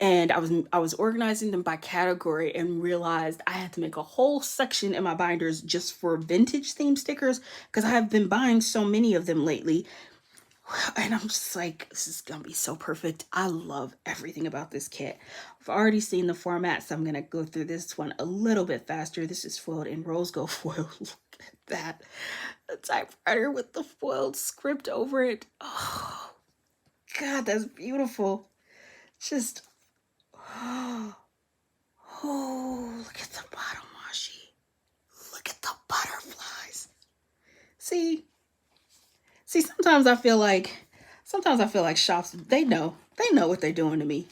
and I was organizing them by category and realized I had to make a whole section in my binders just for vintage theme stickers because I have been buying so many of them lately. And I'm just like, this is gonna be so perfect. I love everything about this kit. I've already seen the format, so I'm gonna go through this one a little bit faster. This is foiled in rose gold foil. Look at that. The typewriter with the foiled script over it. Oh God, that's beautiful. Just oh, look at the bottom washi. Look at the butterflies. See, sometimes I feel like shops, they know what they're doing to me.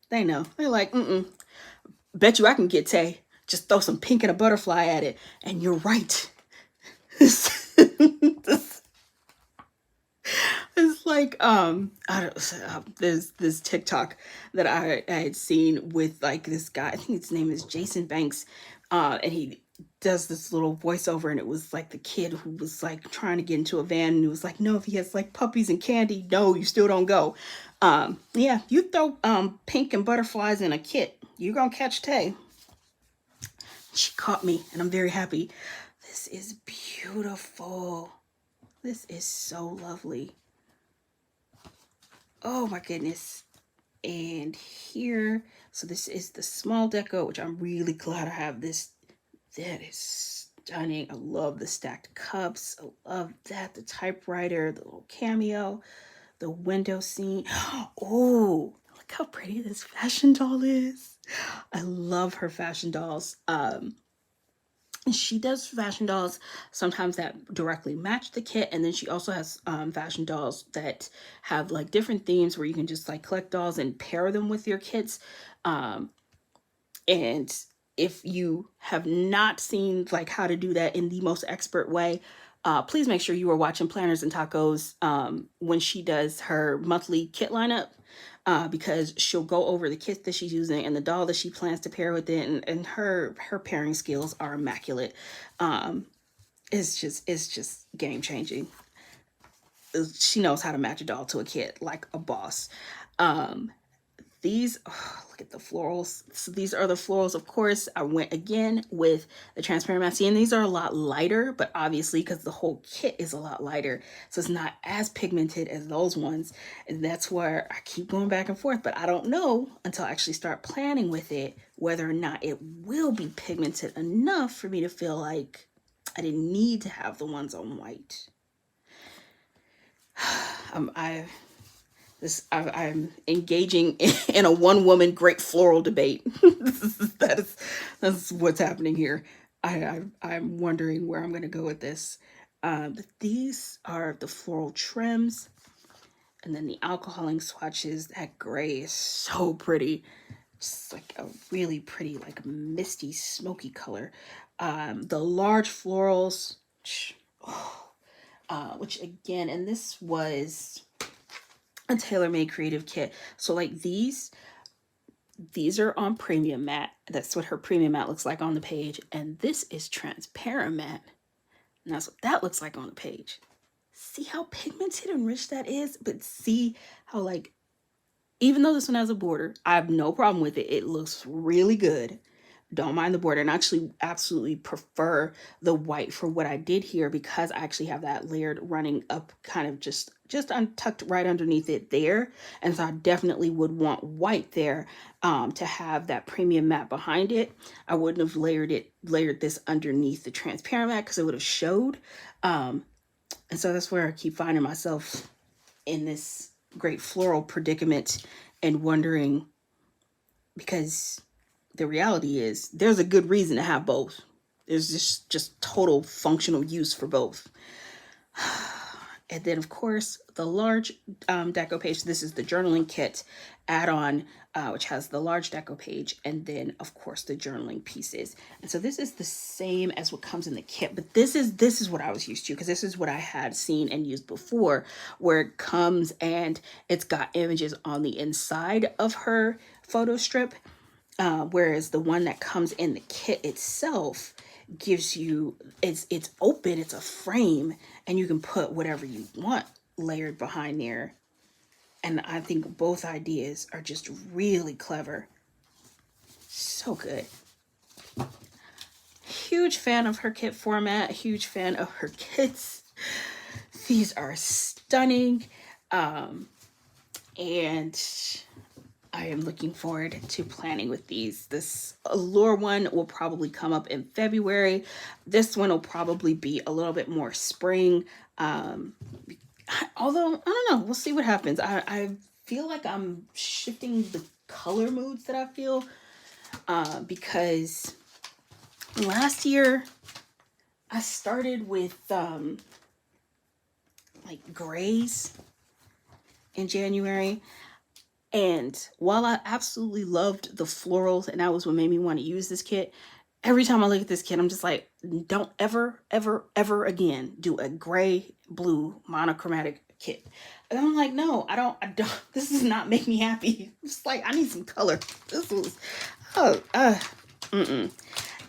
They know. They're like, bet you I can get Tay. Just throw some pink and a butterfly at it. And you're right. It's like I don't there's this TikTok that I had seen with like this guy. I think his name is Jason Banks, and he does this little voiceover, and it was like the kid who was like trying to get into a van, and he was like, no, if he has like puppies and candy, no, you still don't go. Yeah, you throw pink and butterflies in a kit, you're gonna catch Tay. She caught me, and I'm very happy. This is beautiful. This is so lovely. Oh my goodness. And here, so this is the small deco, which I'm really glad I have this. That is stunning. I love the stacked cups. I love that. The typewriter, the little cameo, the window scene. Oh, look how pretty this fashion doll is. I love her fashion dolls. She does fashion dolls sometimes that directly match the kit, and then she also has fashion dolls that have like different themes where you can just like collect dolls and pair them with your kits. And if you have not seen like how to do that in the most expert way, please make sure you are watching Planners and Tacos when she does her monthly kit lineup, because she'll go over the kit that she's using and the doll that she plans to pair with it, and her pairing skills are immaculate. It's just game changing. She knows how to match a doll to a kit like a boss. These, oh, look at the florals. So these are the florals, of course. I went again with the transparent matte. And these are a lot lighter, but obviously because the whole kit is a lot lighter, so it's not as pigmented as those ones. And that's where I keep going back and forth, but I don't know until I actually start planning with it whether or not it will be pigmented enough for me to feel like I didn't need to have the ones on white. I'm engaging in a one-woman great floral debate. That's what's happening here. I'm wondering where I'm going to go with this. But these are the floral trims, and then the alcoholing swatches. That gray is so pretty. Just like a really pretty, like misty, smoky color. The large florals, which again, and this was a Taylormade creative kit. So like these are on premium matte. That's what her premium matte looks like on the page. And this is transparent matte. And that's what that looks like on the page. See how pigmented and rich that is? But see how even though this one has a border, I have no problem with it. It looks really good. Don't mind the border, and actually absolutely prefer the white for what I did here, because I actually have that layered running up kind of just untucked right underneath it there. And so I definitely would want white there to have that premium matte behind it. I wouldn't have layered this underneath the transparent matte because it would have showed. And so that's where I keep finding myself in this great floral predicament and wondering, because the reality is there's a good reason to have both. There's just total functional use for both. And then, of course, the large deco page. This is the journaling kit add-on, which has the large deco page, and then, of course, the journaling pieces. And so this is the same as what comes in the kit, but this is what I was used to, because this is what I had seen and used before, where it comes and it's got images on the inside of her photo strip, whereas the one that comes in the kit itself gives you, it's open, it's a frame, and you can put whatever you want layered behind there. And I think both ideas are just really clever. So good. Huge fan of her kit format, huge fan of her kits. These are stunning. And I am looking forward to planning with these. This Allure one will probably come up in February. This one will probably be a little bit more spring. Although, I don't know, we'll see what happens. I feel like I'm shifting the color moods that I feel, because last year I started with like grays in January. And while I absolutely loved the florals, and that was what made me want to use this kit, every time I look at this kit, I'm just like, don't ever, ever, ever again do a gray, blue, monochromatic kit. And I'm like, no, I don't, this does not make me happy. It's like, I need some color. This was,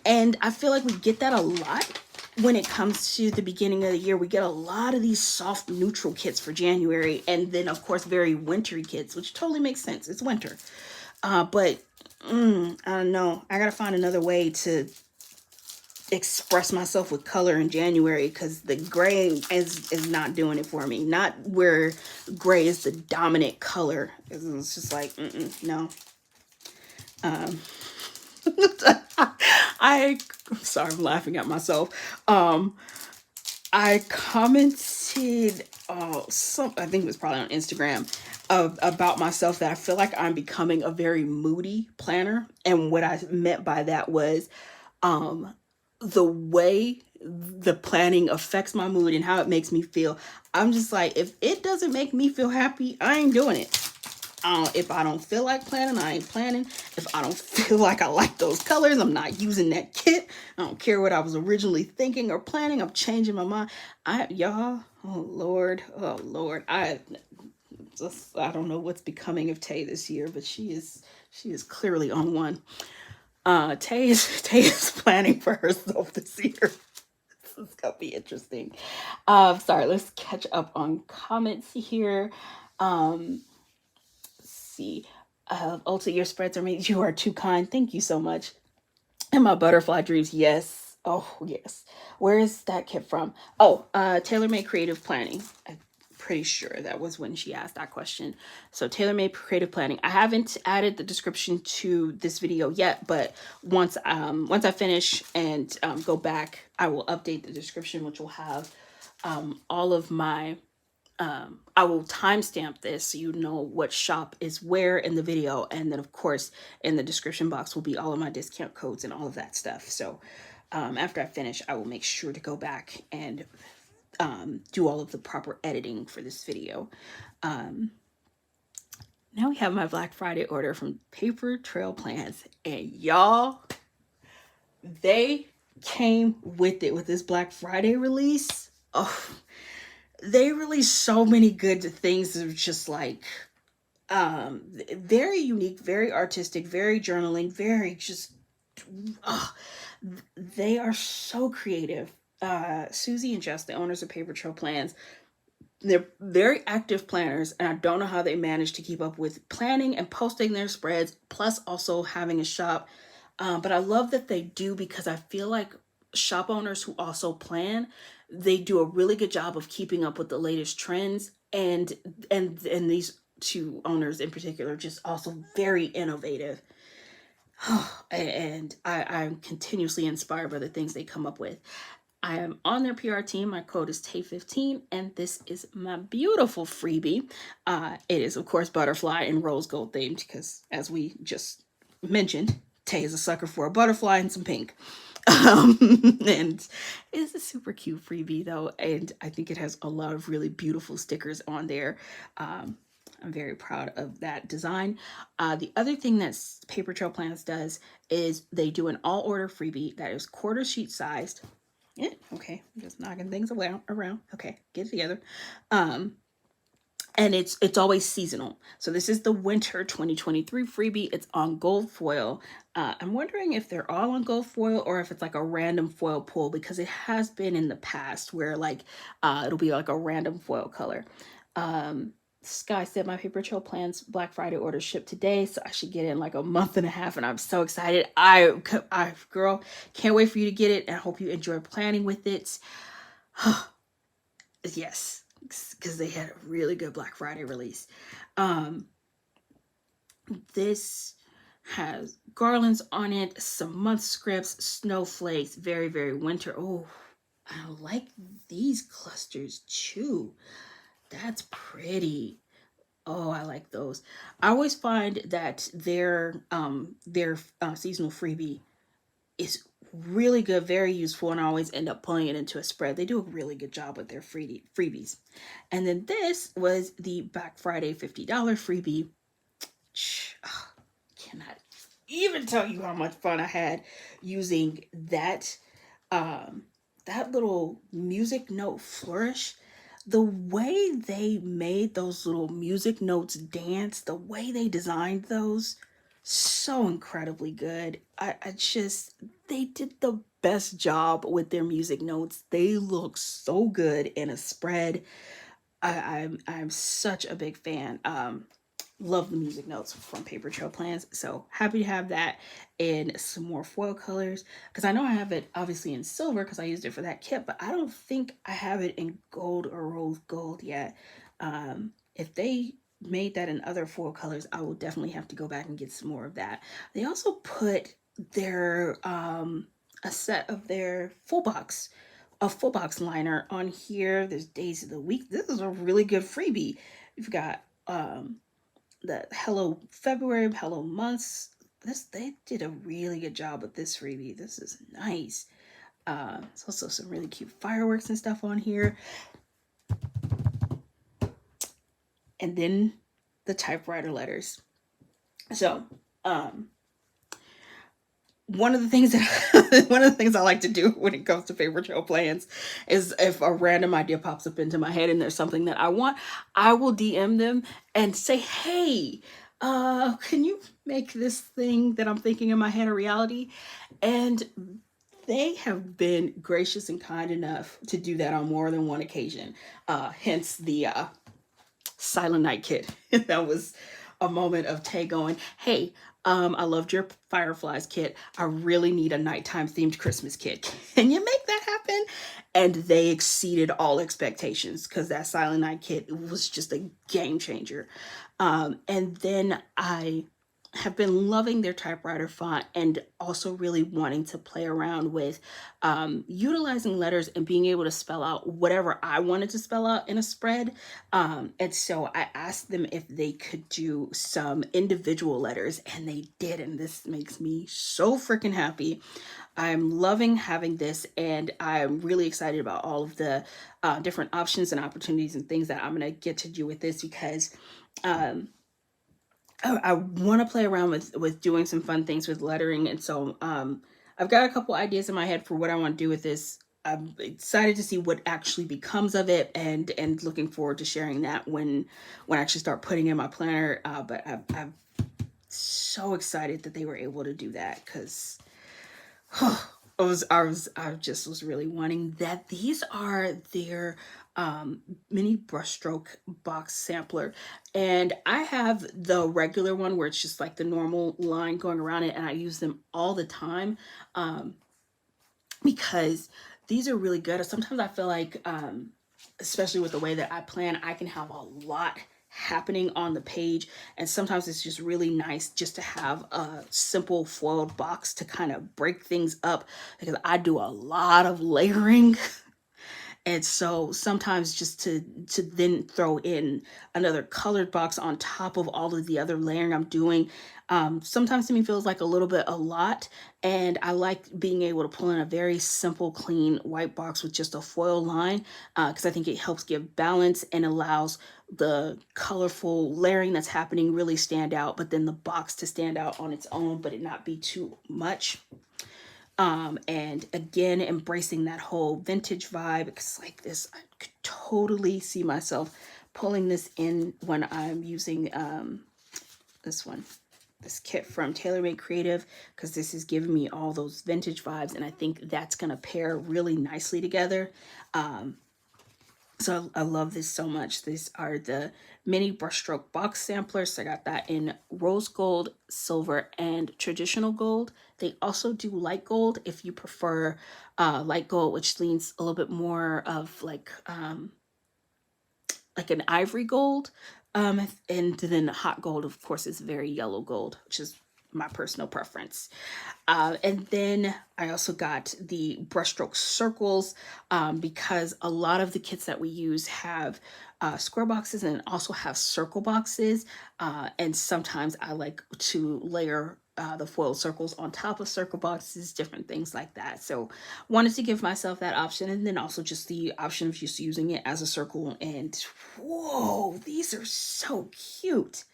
And I feel like we get that a lot when it comes to the beginning of the year. We get a lot of these soft neutral kits for January, and then of course very wintry kits, which totally makes sense. It's winter. But I don't know. I gotta find another way to express myself with color in January, because the gray is not doing it for me. Not where gray is the dominant color. It's just like, no. I'm sorry, I'm laughing at myself. I commented, I think it was probably on Instagram, about myself, that I feel like I'm becoming a very moody planner. And what I meant by that was the way the planning affects my mood and how it makes me feel. I'm just like, if it doesn't make me feel happy, I ain't doing it. If I don't feel like planning, I ain't planning. If I don't feel like I like those colors, I'm not using that kit. I don't care what I was originally thinking or planning. I'm changing my mind. Y'all, oh Lord. I don't know what's becoming of Tay this year, but she is clearly on one. Tay is planning for herself this year. This is gonna be interesting. Sorry, let's catch up on comments here. See, Ulta, your spreads are made. You are too kind. Thank you so much. And my butterfly dreams, yes. Oh, yes. Where is that kit from? Oh, Taylormade Creative Planning. I'm pretty sure that was when she asked that question. So Taylormade Creative Planning. I haven't added the description to this video yet, but once I finish and go back, I will update the description, which will have all of my I will timestamp this so you know what shop is where in the video. And then, of course, in the description box will be all of my discount codes and all of that stuff. So after I finish, I will make sure to go back and do all of the proper editing for this video. Now we have my Black Friday order from Paper Trail Plans. And y'all, they came with it with this Black Friday release. Oh, they released so many good things that are just like very unique, very artistic, very journaling, very just they are so creative. Susie and Jess, the owners of Paper Trail Plans, they're very active planners, and I don't know how they manage to keep up with planning and posting their spreads, plus also having a shop. But I love that they do, because I feel like shop owners who also plan, they do a really good job of keeping up with the latest trends, and these two owners in particular just also very innovative. And I'm continuously inspired by the things they come up with. I am on their PR team. My code is Tay15, and this is my beautiful freebie. It is, of course, butterfly and rose gold themed, because, as we just mentioned, Tay is a sucker for a butterfly and some pink. And it's a super cute freebie, though, and I think it has a lot of really beautiful stickers on there. I'm very proud of that design. The other thing that Paper Trail Plans does is they do an all order freebie that is quarter sheet sized. Yeah, okay, I'm just knocking things around. Okay, get it together. And it's always seasonal. So this is the winter 2023 freebie. It's on gold foil. I'm wondering if they're all on gold foil or if it's like a random foil pull, because it has been in the past where like it'll be like a random foil color. Sky said my Paper Trail Plans Black Friday order shipped today, so I should get it in like a month and a half, and I'm so excited. I girl, can't wait for you to get it, and I hope you enjoy planning with it. Yes, because they had a really good Black Friday release. This has garlands on it, some month scripts, snowflakes, very, very winter. Oh, I like these clusters too. That's pretty. Oh, I like those. I always find that their seasonal freebie is really good, very useful, and I always end up pulling it into a spread. They do a really good job with their freebies. And then this was the Black Friday $50 freebie. Oh, cannot even tell you how much fun I had using that that little music note flourish. The way they made those little music notes dance, the way they designed those, so incredibly good. I just, they did the best job with their music notes. They look so good in a spread. I'm such a big fan. Love the music notes from Paper Trail Plans. So happy to have that in some more foil colors, because I know I have it obviously in silver because I used it for that kit, but I don't think I have it in gold or rose gold yet. If they made that in other foil colors, I will definitely have to go back and get some more of that. They also put their a set of their a full box liner on here. There's days of the week. This is a really good freebie. You've got the Hello February, Hello Months. They did a really good job with this freebie. This is nice. There's also some really cute fireworks and stuff on here. And then the typewriter letters. So, one of the things I like to do when it comes to Paper Trail Plans is, if a random idea pops up into my head and there's something that I want, I will DM them and say, hey, can you make this thing that I'm thinking in my head a reality? And they have been gracious and kind enough to do that on more than one occasion. Hence the Silent Night kit. That was a moment of Tay going, hey, I loved your Fireflies kit. I really need a nighttime themed Christmas kit. Can you make that happen? And they exceeded all expectations, because that Silent Night kit was just a game changer. And then I have been loving their typewriter font, and also really wanting to play around with utilizing letters and being able to spell out whatever I wanted to spell out in a spread. And so I asked them if they could do some individual letters, and they did, and this makes me so freaking happy. I'm loving having this, and I'm really excited about all of the different options and opportunities and things that I'm going to get to do with this, because I want to play around with doing some fun things with lettering. And so I've got a couple ideas in my head for what I want to do with this. I'm excited to see what actually becomes of it, and looking forward to sharing that when I actually start putting in my planner. But I'm so excited that they were able to do that, because I just was really wanting that. These are their mini brushstroke box sampler, and I have the regular one where it's just like the normal line going around it, and I use them all the time because these are really good. Sometimes I feel like especially with the way that I plan, I can have a lot happening on the page, and sometimes it's just really nice just to have a simple foiled box to kind of break things up, because I do a lot of layering. And so sometimes just to then throw in another colored box on top of all of the other layering I'm doing, sometimes to me feels like a little bit a lot. And I like being able to pull in a very simple, clean white box with just a foil line, because I think it helps give balance and allows the colorful layering that's happening really stand out, but then the box to stand out on its own, but it not be too much. And again, embracing that whole vintage vibe, because like this, I could totally see myself pulling this in when I'm using this kit from Taylormade Creative, because this is giving me all those vintage vibes, and I think that's gonna pair really nicely together. So I love this so much. These are the mini brushstroke box samplers. So I got that in rose gold, silver, and traditional gold. They also do light gold if you prefer light gold, which leans a little bit more of like an ivory gold. And then hot gold, of course, is very yellow gold, which is my personal preference. And then I also got the brushstroke circles, because a lot of the kits that we use have square boxes and also have circle boxes. And sometimes I like to layer the foil circles on top of circle boxes, different things like that. So wanted to give myself that option, and then also just the option of just using it as a circle. And whoa, these are so cute.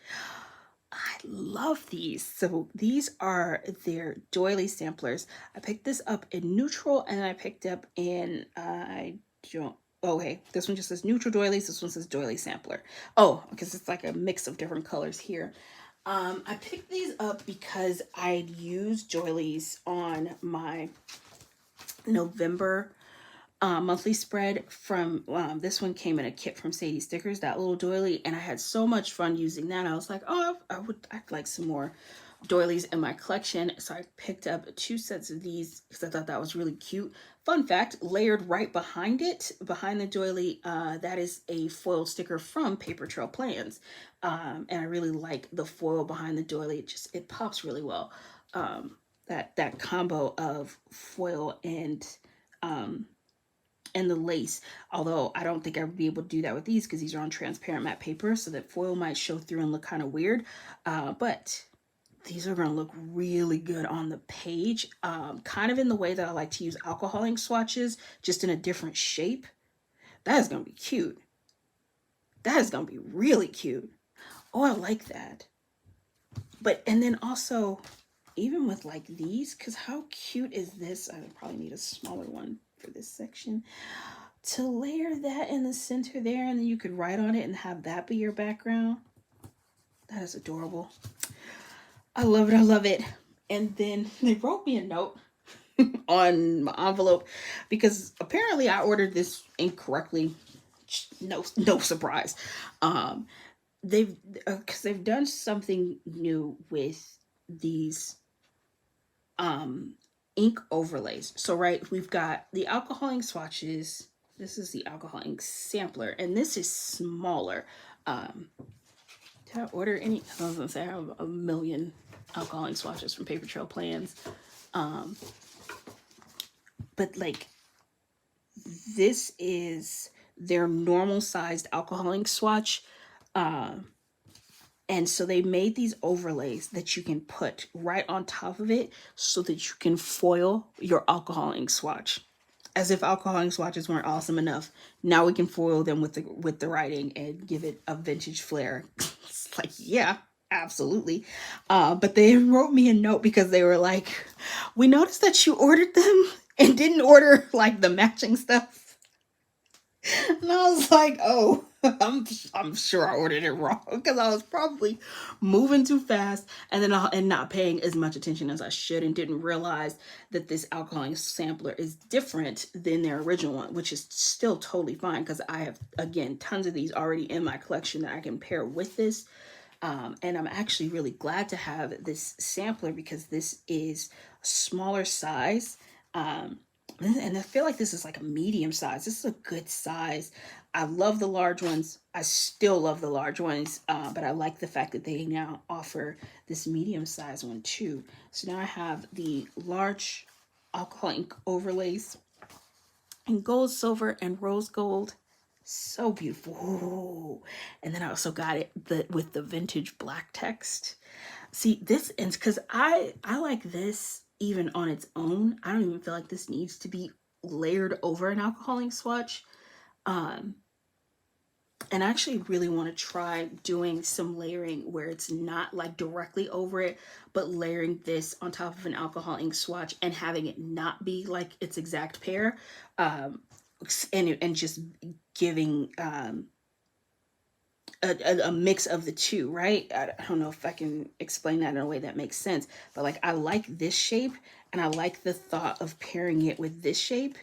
I love these. So these are their doily samplers. I picked this up in neutral, and I picked up in, okay, this one just says neutral doilies. This one says doily sampler. Oh, because it's like a mix of different colors here. I picked these up because I'd used doilies on my November monthly spread from this one came in a kit from Sadie Stickers, that little doily, and I had so much fun using that. I was like, oh, I'd like some more doilies in my collection. So I picked up 2 sets of these because I thought that was really cute. Fun fact, layered right behind it, behind the doily, that is a foil sticker from Paper Trail Plans. And I really like the foil behind the doily. It pops really well. That combo of foil and the lace, although I don't think I would be able to do that with these because these are on transparent matte paper, so that foil might show through and look kind of weird, but these are going to look really good on the page, kind of in the way that I like to use alcohol ink swatches, just in a different shape. That is going to be cute. That is going to be really cute. Oh, I like that. But, and then also, even with like these, because how cute is this? I probably need a smaller one for this section. To layer that in the center there, and then you could write on it and have that be your background. That is adorable. I love it. I love it. And then they wrote me a note on my envelope because apparently I ordered this incorrectly. No surprise. Because they've done something new with these ink overlays. So right, we've got the alcohol ink swatches. This is the alcohol ink sampler, and this is smaller. Did I order any? I was gonna say I have a million alcohol ink swatches from Paper Trail Plans. But like, this is their normal sized alcohol ink swatch. And so they made these overlays that you can put right on top of it so that you can foil your alcohol ink swatch. As if alcohol ink swatches weren't awesome enough, now we can foil them with the writing and give it a vintage flair. It's like, yeah, absolutely. But they wrote me a note because they were like, we noticed that you ordered them and didn't order like the matching stuff. And I was like, oh, I'm sure I ordered it wrong because I was probably moving too fast and not paying as much attention as I should, and didn't realize that this alcohol sampler is different than their original one, which is still totally fine because I have, again, tons of these already in my collection that I can pair with this. And I'm actually really glad to have this sampler because this is a smaller size. And I feel like this is like a medium size. This is a good size. I love the large ones. I still love the large ones, but I like the fact that they now offer this medium size one too. So now I have the large alcohol ink overlays in gold, silver, and rose gold. So beautiful. Ooh. And then I also got it with the vintage black text. See, this is because I like this even on its own. I don't even feel like this needs to be layered over an alcohol ink swatch. And I actually really want to try doing some layering where it's not like directly over it, but layering this on top of an alcohol ink swatch and having it not be like its exact pair. And just giving a mix of the two, right? I don't know if I can explain that in a way that makes sense, but like I like this shape and I like the thought of pairing it with this shape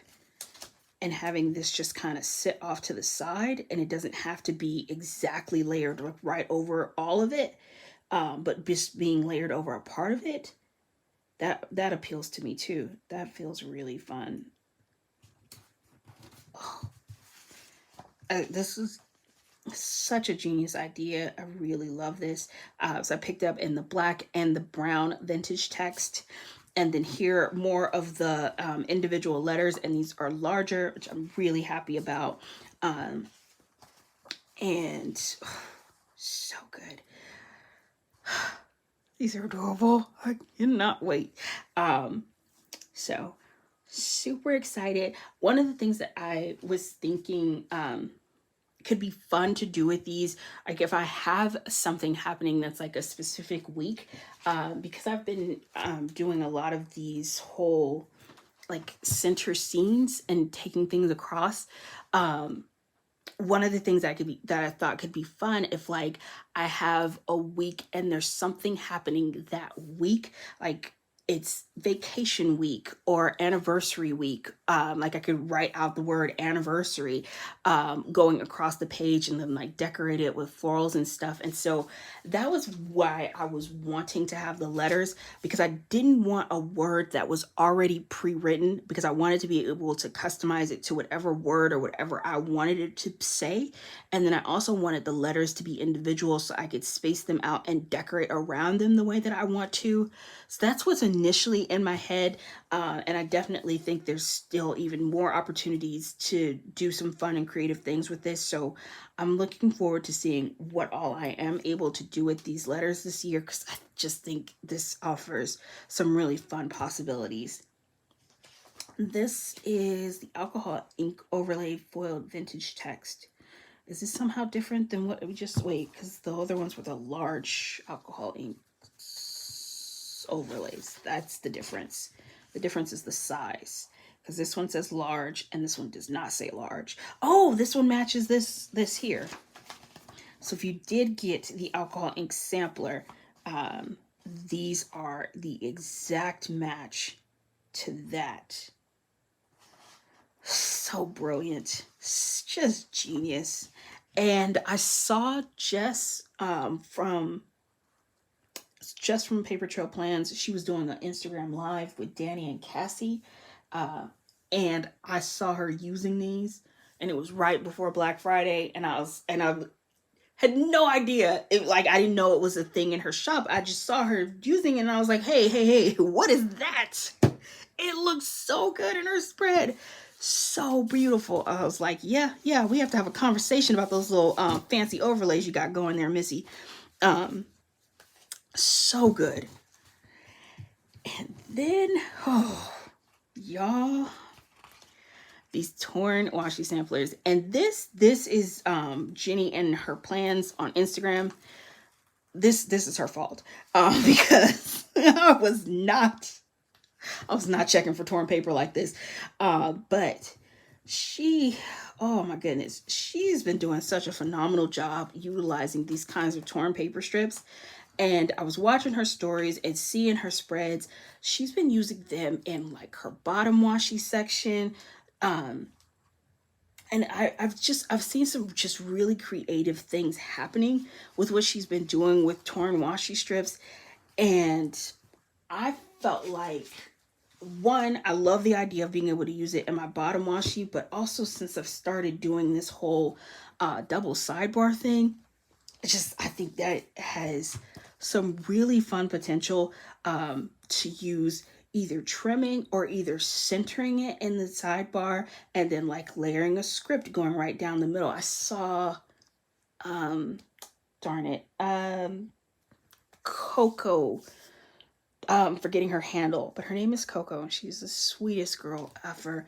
and having this just kind of sit off to the side, and it doesn't have to be exactly layered right over all of it, but just being layered over a part of it. That appeals to me too. That feels really fun. Oh, this is such a genius idea. I really love this. So I picked up in the black and the brown vintage text. And then here more of the individual letters, and these are larger, which I'm really happy about. And so good. These are adorable. I cannot wait. So super excited. One of the things that I was thinking could be fun to do with these, like if I have something happening that's like a specific week, because I've been doing a lot of these whole like center scenes and taking things across. One of the things that I thought could be fun if like I have a week and there's something happening that week, like it's vacation week or anniversary week. Like I could write out the word anniversary going across the page and then like decorate it with florals and stuff. And so that was why I was wanting to have the letters, because I didn't want a word that was already pre-written, because I wanted to be able to customize it to whatever word or whatever I wanted it to say. And then I also wanted the letters to be individual so I could space them out and decorate around them the way that I want to. So that's what's initially in my head. And I definitely think there's still even more opportunities to do some fun and creative things with this. So I'm looking forward to seeing what all I am able to do with these letters this year, because I just think this offers some really fun possibilities. This is the alcohol ink overlay foiled vintage text. Is this somehow different than what we just, wait, because the other ones were the large alcohol ink overlays. That's the difference. The difference is the size, because this one says large and this one does not say large. Oh, this one matches this here. So if you did get the alcohol ink sampler, these are the exact match to that. So brilliant. It's just genius. And I saw Jess from Paper Trail Plans. She was doing an Instagram live with Danny and Cassie, and I saw her using these, and it was right before Black Friday, and I had no idea. I didn't know it was a thing in her shop. I just saw her using it, and I was like, hey, what is that? It looks so good in her spread. So beautiful. I was like, yeah, we have to have a conversation about those little fancy overlays you got going there, Missy. So good. And then, oh, y'all, these torn washi samplers. And this is Jenny and her plans on Instagram. This is her fault, because I was not checking for torn paper like this. But She, oh my goodness, she's been doing such a phenomenal job utilizing these kinds of torn paper strips. And I was watching her stories and seeing her spreads. She's been using them in like her bottom washi section. Um, and I've seen some just really creative things happening with what she's been doing with torn washi strips. And I felt like, one, I love the idea of being able to use it in my bottom washi, but also since I've started doing this whole double sidebar thing, I think that has some really fun potential to use either trimming or either centering it in the sidebar and then like layering a script going right down the middle. I saw, um, darn it, Coco, forgetting her handle, but her name is Coco, and she's the sweetest girl ever.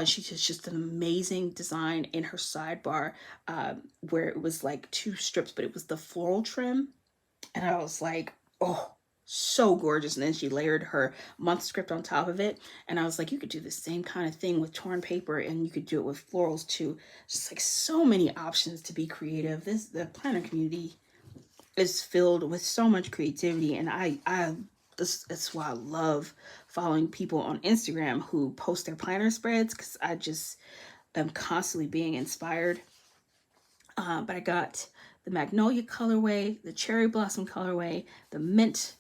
She did just an amazing design in her sidebar, where it was like two strips, but it was the floral trim, and I was like, oh, so gorgeous. And then she layered her month script on top of it, and I was like, you could do the same kind of thing with torn paper, and you could do it with florals too. Just like so many options to be creative. The planner community is filled with so much creativity, and that's why I love following people on Instagram who post their planner spreads, because I just am constantly being inspired. But I got the magnolia colorway, the cherry blossom colorway, the mint,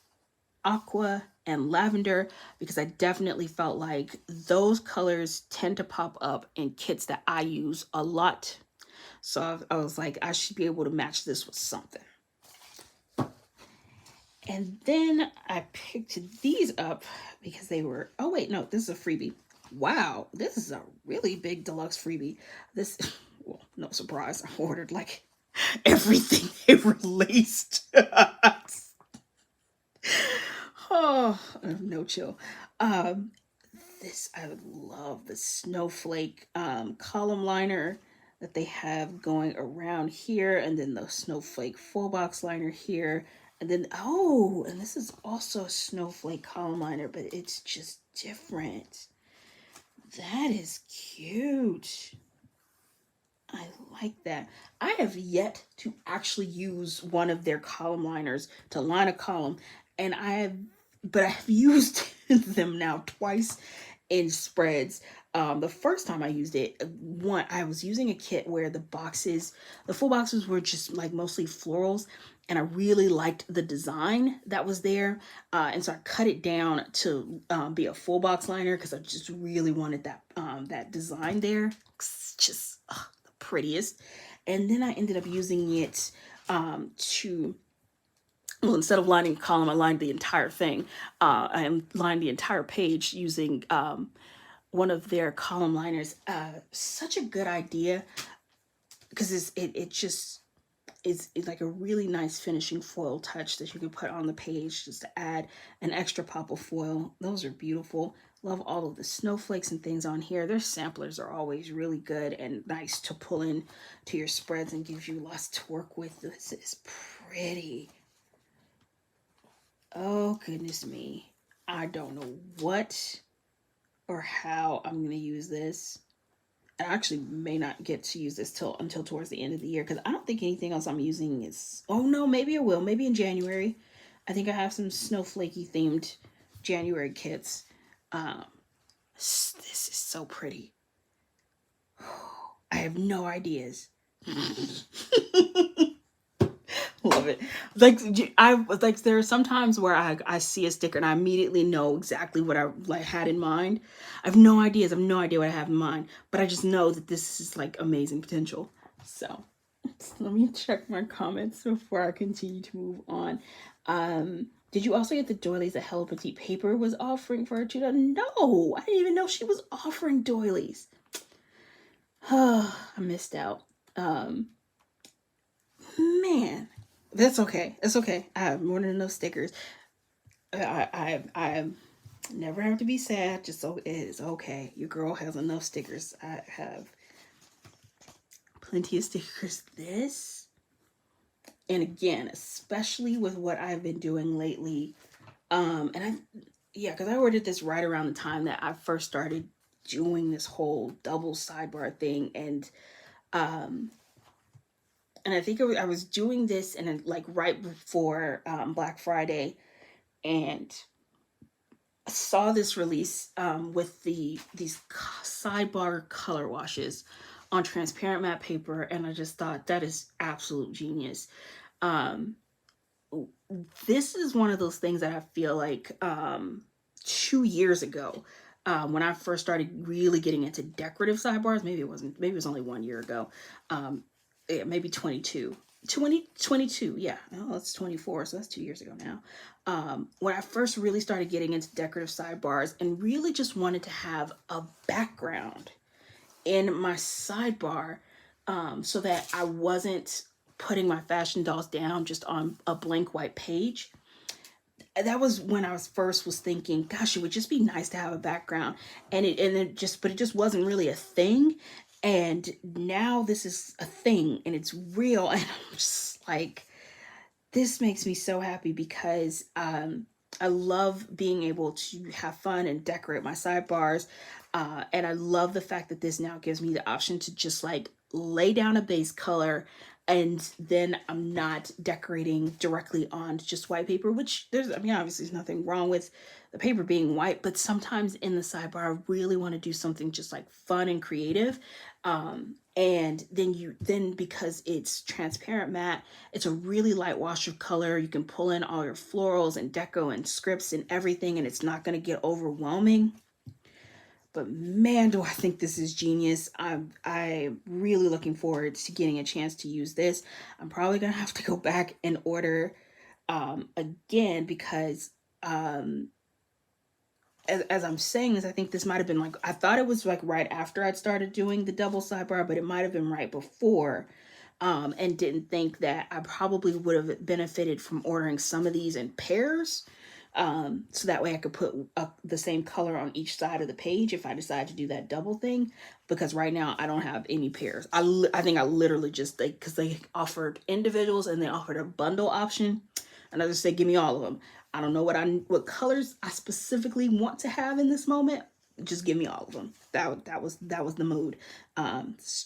aqua, and lavender, because I definitely felt like those colors tend to pop up in kits that I use a lot. So I was like, I should be able to match this with something. And then I picked these up because they were, oh wait, no, this is a freebie. Wow, this is a really big deluxe freebie. This, well, no surprise, I ordered like everything they released. Oh, no chill. Um, this, I love the snowflake column liner that they have going around here, and then the snowflake full box liner here, and then, oh, and this is also a snowflake column liner, but it's just different. That is cute. I like that. I have yet to actually use one of their column liners to line a column, and but I have used them now twice in spreads. The first time I used it, I was using a kit where the full boxes were just like mostly florals, and I really liked the design that was there, and so I cut it down to be a full box liner because I just really wanted that design there. It's just the prettiest. And then I ended up using it to, well, instead of lining a column, I lined the entire thing. I lined the entire page using one of their column liners. Such a good idea, because it just is like a really nice finishing foil touch that you can put on the page just to add an extra pop of foil. Those are beautiful. Love all of the snowflakes and things on here. Their samplers are always really good and nice to pull in to your spreads and gives you lots to work with. This is pretty. Oh, goodness me. I don't know what or how I'm going to use this. I actually may not get to use this until towards the end of the year, because I don't think anything else I'm using is. Oh no, maybe I will. Maybe in January. I think I have some snowflakey themed January kits. This is so pretty. I have no ideas. Love it. Like there are some times where I see a sticker and I immediately know exactly what I like had in mind. I have no ideas. I have no idea what I have in mind, but I just know that this is like amazing potential. So let me check my comments before I continue to move on. Did you also get the doilies that Hello Petite Paper was offering for Judah? No, I didn't even know she was offering doilies. Oh, I missed out. Man, that's okay. That's okay. I have more than enough stickers. I never have to be sad. Just so it is okay. Your girl has enough stickers. I have plenty of stickers. This, and again, especially with what I've been doing lately. And yeah, because I ordered this right around the time that I first started doing this whole double sidebar thing, and I think I was doing this and like right before Black Friday, and I saw this release with these sidebar color washes on transparent matte paper, and I just thought that is absolute genius. Um, this is one of those things that I feel like 2 years ago, when I first started really getting into decorative sidebars, maybe it was only 1 year ago, yeah, maybe 2022, yeah, oh, it's 24, so that's 2 years ago now. When I first really started getting into decorative sidebars and really just wanted to have a background in my sidebar, so that I wasn't putting my fashion dolls down just on a blank white page. That was when I was thinking, gosh, it would just be nice to have a background, but it just wasn't really a thing. And now this is a thing and it's real, and I'm just like, this makes me so happy because I love being able to have fun and decorate my sidebars. And I love the fact that this now gives me the option to just like lay down a base color, and then I'm not decorating directly on just white paper, which obviously there's nothing wrong with the paper being white, but sometimes in the sidebar, I really want to do something just like fun and creative. And then because it's transparent matte, it's a really light wash of color. You can pull in all your florals and deco and scripts and everything, and it's not going to get overwhelming. But man, do I think this is genius. I'm really looking forward to getting a chance to use this. I'm probably going to have to go back and order again, because as I'm saying this, I think this might have been like, I thought it was like right after I'd started doing the double sidebar, but it might have been right before. And didn't think that I probably would have benefited from ordering some of these in pairs. So that way I could put the same color on each side of the page if I decide to do that double thing. Because right now I don't have any pairs. I think I literally just, because they offered individuals and they offered a bundle option. And I just said, give me all of them. I don't know what colors I specifically want to have in this moment. Just give me all of them. That was the mood.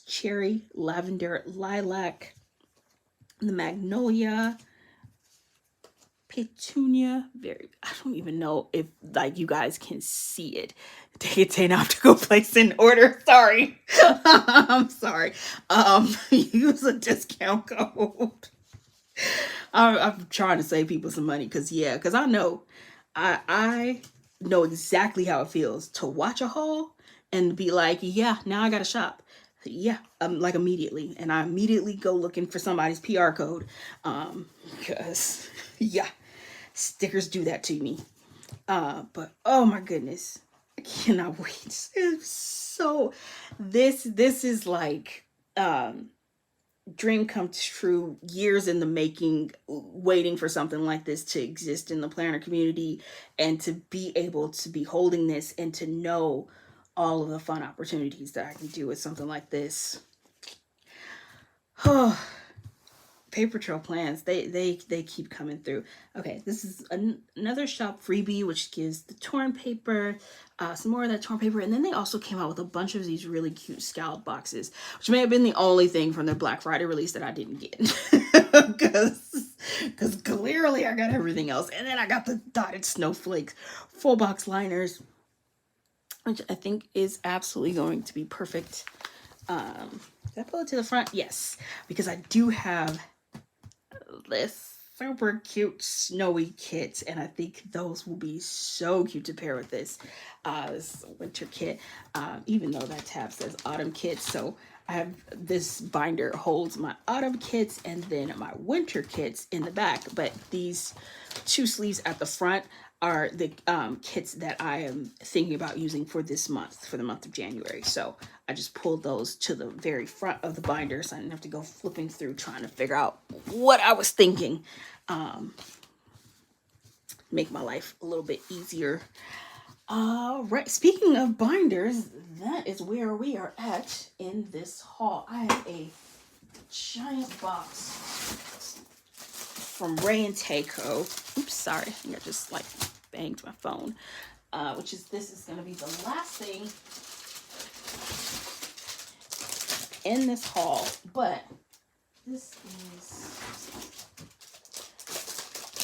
Cherry, lavender, lilac, the magnolia, petunia. I don't even know if like you guys can see it. Take it, now I have to go place an order. Sorry. I'm sorry. Use a discount code. I'm trying to save people some money, because I know I know exactly how it feels to watch a haul and be like, yeah, now I gotta shop. Yeah, like immediately, and I immediately go looking for somebody's PR code, because yeah, stickers do that to me. But oh my goodness, I cannot wait. It's so this is like dream come true, years in the making, waiting for something like this to exist in the planner community, and to be able to be holding this and to know all of the fun opportunities that I can do with something like this. Oh, paper trail plans, they keep coming through. Okay, this is another shop freebie, which gives the torn paper, some more of that torn paper, and then they also came out with a bunch of these really cute scallop boxes, which may have been the only thing from their Black Friday release that I didn't get, because clearly I got everything else. And then I got the dotted snowflakes full box liners, which I think is absolutely going to be perfect. Did I pull it to the front? Yes, because I do have this super cute snowy kit, and I think those will be so cute to pair with this winter kit, even though that tab says autumn kit. So I have this binder holds my autumn kits and then my winter kits in the back, but these two sleeves at the front are the kits that I am thinking about using for this month, for the month of January. So I just pulled those to the very front of the binder, so I didn't have to go flipping through trying to figure out what I was thinking. Make my life a little bit easier. Right, speaking of binders, that is where we are at in this haul. I have a giant box from Ray and Takeo. Oops, sorry, I think I just like banged my phone. This is going to be the last thing in this haul, but this is,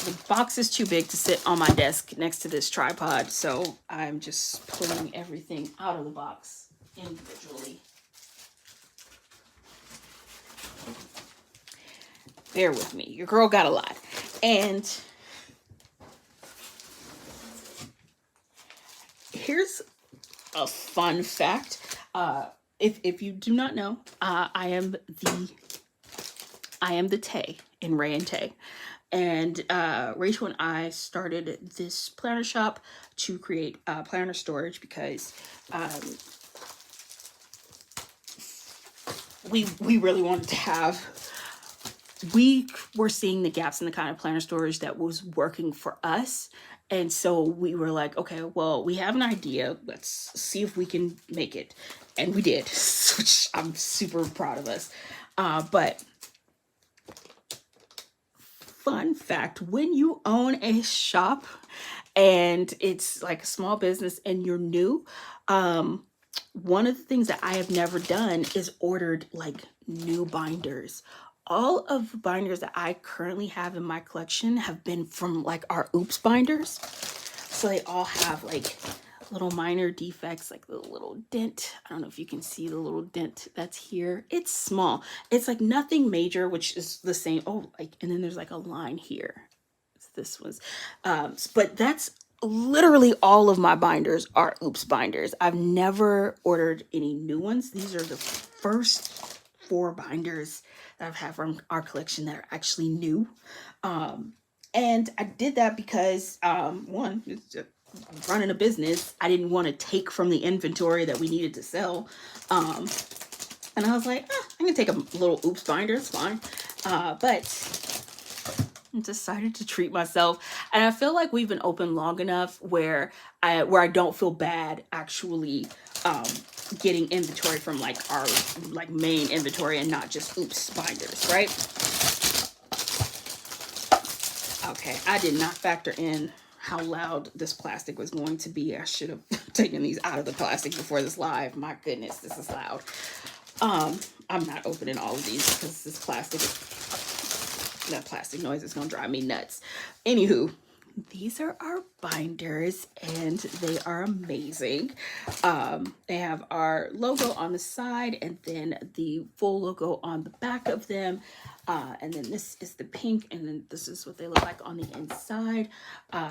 the box is too big to sit on my desk next to this tripod, so I'm just pulling everything out of the box individually. Bear with me, your girl got a lot. And here's a fun fact. If you do not know, I am the Tay in Ray and Tay. And Rachel and I started this planner shop to create planner storage because we really wanted to have, we were seeing the gaps in the kind of planner storage that was working for us. And so we were like, okay, well, we have an idea. Let's see if we can make it. And we did, which I'm super proud of us. But fun fact, when you own a shop and it's like a small business and you're new, one of the things that I have never done is ordered like new binders. All of the binders that I currently have in my collection have been from like our Oops binders. So they all have like little minor defects, like the little dent. I don't know if you can see the little dent that's here. It's small. It's like nothing major, which is the same. Oh, like, and then there's like a line here. This was, but that's literally all of my binders are Oops binders. I've never ordered any new ones. These are the first 4 binders that I've had from our collection that are actually new. And I did that because, one, it's just running a business. I didn't want to take from the inventory that we needed to sell. And I was like, I can take a little Oops binder, it's fine. But I decided to treat myself. And I feel like we've been open long enough where I don't feel bad actually getting inventory from like our like main inventory and not just Oops binders, right? Okay, I did not factor in how loud this plastic was going to be. I should have taken these out of the plastic before this live. My goodness, this is loud. I'm not opening all of these because this plastic, that plastic noise is gonna drive me nuts. Anywho, these are our binders and they are amazing. They have our logo on the side and then the full logo on the back of them. And then this is the pink, and then this is what they look like on the inside.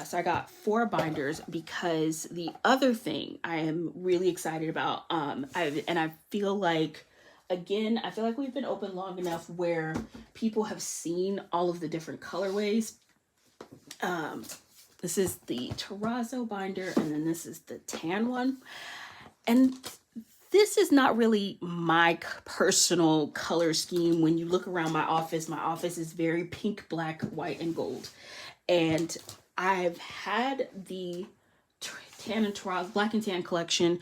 So I got 4 binders because the other thing I am really excited about, I feel like, again, I feel like we've been open long enough where people have seen all of the different colorways. This is the terrazzo binder, and then this is the tan one. And this is not really my personal color scheme. When you look around my office is very pink, black, white, and gold. And I've had the tan and terrazzo, black and tan collection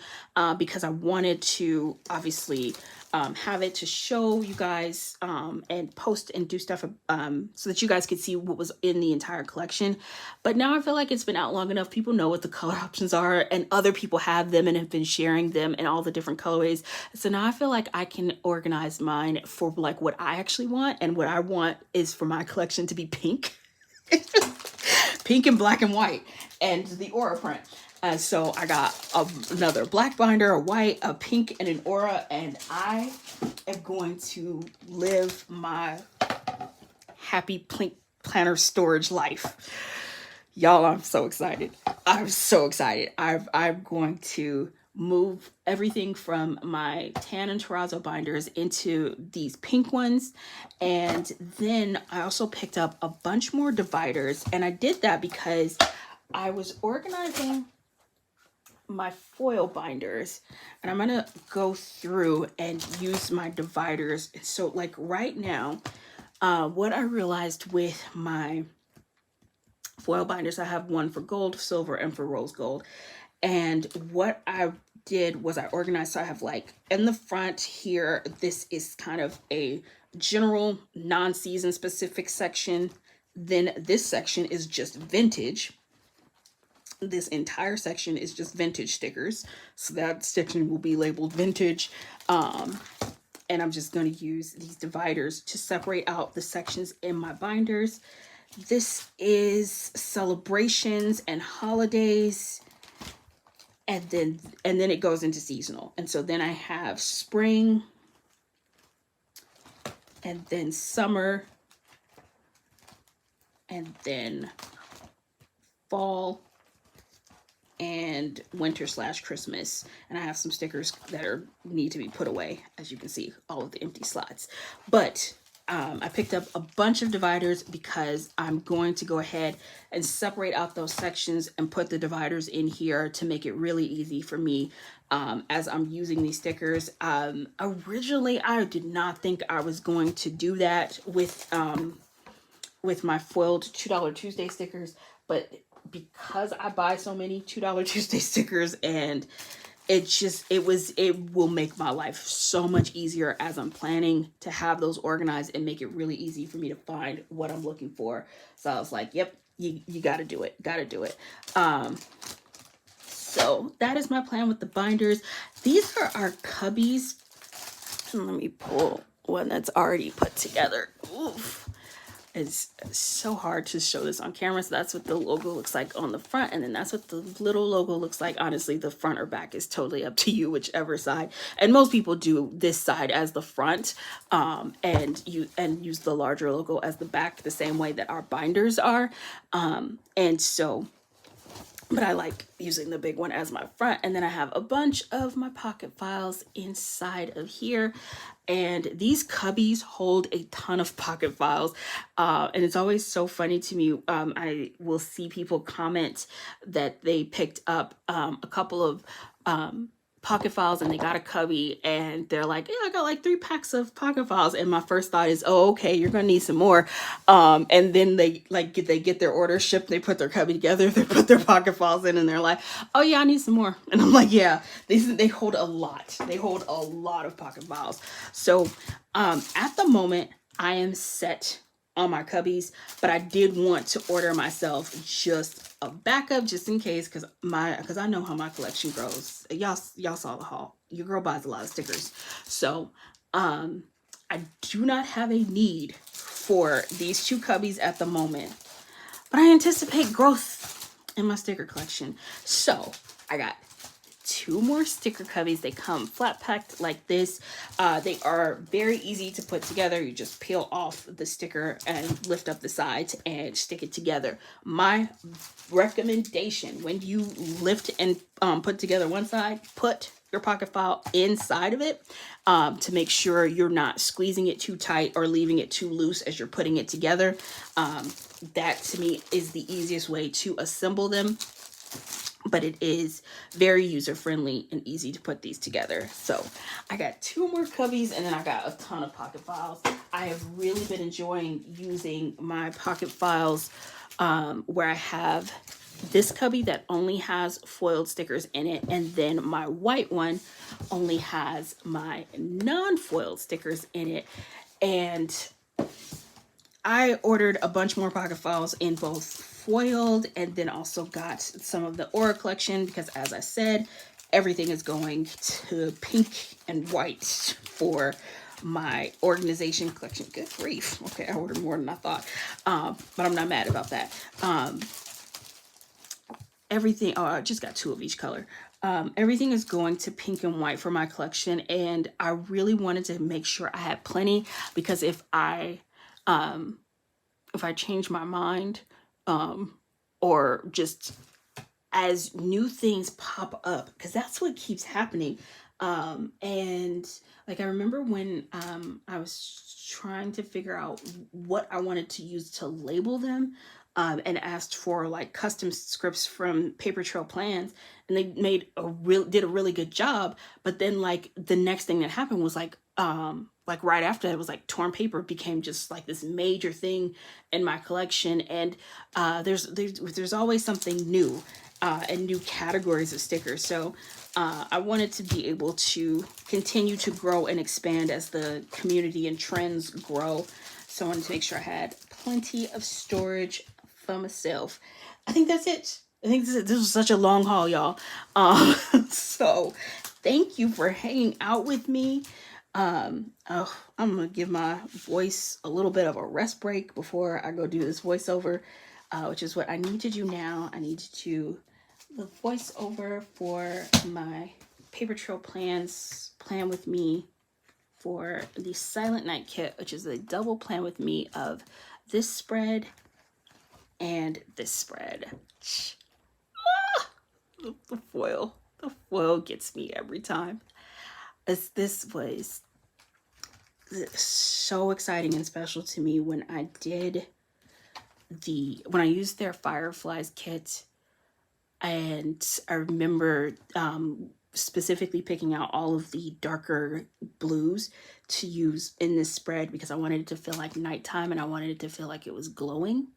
because I wanted to obviously have it to show you guys and post and do stuff so that you guys could see what was in the entire collection. But now I feel like it's been out long enough. People know what the color options are and other people have them and have been sharing them in all the different colorways. So now I feel like I can organize mine for like what I actually want, and what I want is for my collection to be pink. Pink and black and white, and the aura print. So I got another black binder, a white, a pink, and an aura, and I am going to live my happy planner storage life. Y'all, I'm so excited. I'm so excited. I'm going to move everything from my tan and terrazzo binders into these pink ones. And then I also picked up a bunch more dividers. And I did that because I was organizing my foil binders, and I'm gonna go through and use my dividers. So like right now, what I realized with my foil binders, I have one for gold, silver, and for rose gold. And what I did was I organized, so I have like in the front here, this is kind of a general non-season specific section. Then this section is just vintage. This entire section is just vintage stickers. So that section will be labeled vintage. And I'm just going to use these dividers to separate out the sections in my binders. This is celebrations and holidays, and then it goes into seasonal. And so then I have spring, and then summer, and then fall, and winter / Christmas. And I have some stickers that need to be put away, as you can see, all of the empty slots. But I picked up a bunch of dividers because I'm going to go ahead and separate out those sections and put the dividers in here to make it really easy for me as I'm using these stickers. Originally, I did not think I was going to do that with my foiled $2 Tuesday stickers, but because I buy so many $2 Tuesday stickers, and it will make my life so much easier as I'm planning to have those organized and make it really easy for me to find what I'm looking for. So I was like, yep, you gotta do it. So that is my plan with the binders. These are our cubbies. And let me pull one that's already put together. Oof. It's so hard to show this on camera. So that's what the logo looks like on the front, and then that's what the little logo looks like. Honestly, the front or back is totally up to you, whichever side. And most people do this side as the front, and use the larger logo as the back, the same way that our binders are. But I like using the big one as my front. And then I have a bunch of my pocket files inside of here. And these cubbies hold a ton of pocket files. And it's always so funny to me. I will see people comment that they picked up a couple of pocket files and they got a cubby, and they're like, yeah, I got like 3 packs of pocket files. And my first thought is, oh, okay, you're gonna need some more. And then they get their order shipped, they put their cubby together, they put their pocket files in, and they're like, oh yeah, I need some more. And I'm like, yeah, they hold a lot. They hold a lot of pocket files. So at the moment, I am set on my cubbies, but I did want to order myself just a backup, just in case, because I know how my collection grows. Y'all saw the haul. Your girl buys a lot of stickers. So I do not have a need for these 2 cubbies at the moment, but I anticipate growth in my sticker collection. So I got 2 more sticker cubbies. They come flat packed like this. They are very easy to put together. You just peel off the sticker and lift up the sides and stick it together. My recommendation, when you lift and put together one side, put your pocket file inside of it to make sure you're not squeezing it too tight or leaving it too loose as you're putting it together. That to me is the easiest way to assemble them. But it is very user-friendly and easy to put these together. So I got 2 more cubbies, and then I got a ton of pocket files. I have really been enjoying using my pocket files where I have this cubby that only has foiled stickers in it, and then my white one only has my non-foiled stickers in it. And I ordered a bunch more pocket files in both foiled, and then also got some of the Aura collection, because as I said, everything is going to pink and white for my organization collection. Good grief. Okay, I ordered more than I thought, but I'm not mad about that. Everything, I just got 2 of each color. Everything is going to pink and white for my collection, and I really wanted to make sure I had plenty, because if I change my mind, or just as new things pop up, because that's what keeps happening. And like, I remember when I was trying to figure out what I wanted to use to label them, and asked for like custom scripts from Paper Trail Plans, and they did a really good job. But then like the next thing that happened was like right after that, it was like torn paper became just like this major thing in my collection. And there's always something new, and new categories of stickers. So I wanted to be able to continue to grow and expand as the community and trends grow. So I wanted to make sure I had plenty of storage for myself. I think that's it. I think this was such a long haul, y'all. So thank you for hanging out with me. Oh, I'm gonna give my voice a little bit of a rest break before I go do this voiceover, which is what I need to do now. I need to do the voiceover for my paper trail plan with me for the Silent Night kit, which is a double plan with me of this spread and this spread. Ah, the foil gets me every time. This was so exciting and special to me when I used their Fireflies kit, and I remember specifically picking out all of the darker blues to use in this spread because I wanted it to feel like nighttime and I wanted it to feel like it was glowing.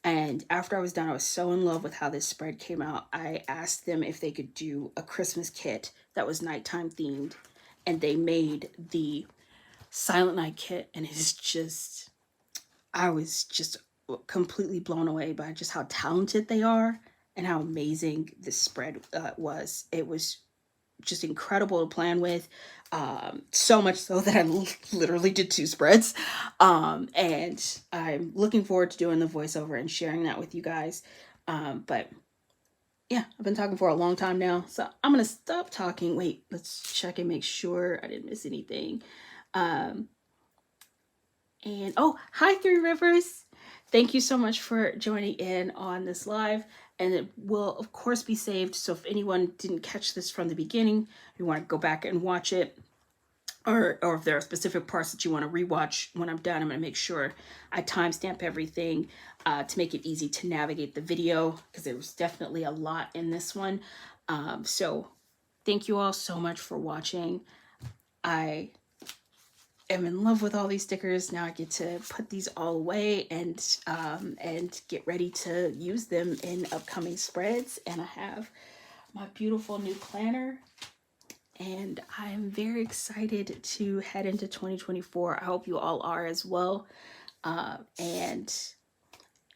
And after I was done, I was so in love with how this spread came out. I asked them if they could do a Christmas kit that was nighttime themed, and they made the Silent Night kit, and I was just completely blown away by just how talented they are and how amazing this spread was. It was just incredible to plan with, so much so that I literally did 2 spreads, and I'm looking forward to doing the voiceover and sharing that with you guys. But yeah, I've been talking for a long time now, so I'm gonna stop talking. Wait, let's check and make sure I didn't miss anything. And oh, hi 3 Rivers. Thank you so much for joining in on this live, and it will of course be saved. So if anyone didn't catch this from the beginning, you want to go back and watch it, or if there are specific parts that you want to rewatch when I'm done, I'm going to make sure I timestamp everything to make it easy to navigate the video, because there was definitely a lot in this one. So thank you all so much for watching. I am in love with all these stickers. Now I get to put these all away and get ready to use them in upcoming spreads. And I have my beautiful new planner, and I'm very excited to head into 2024. I hope you all are as well. And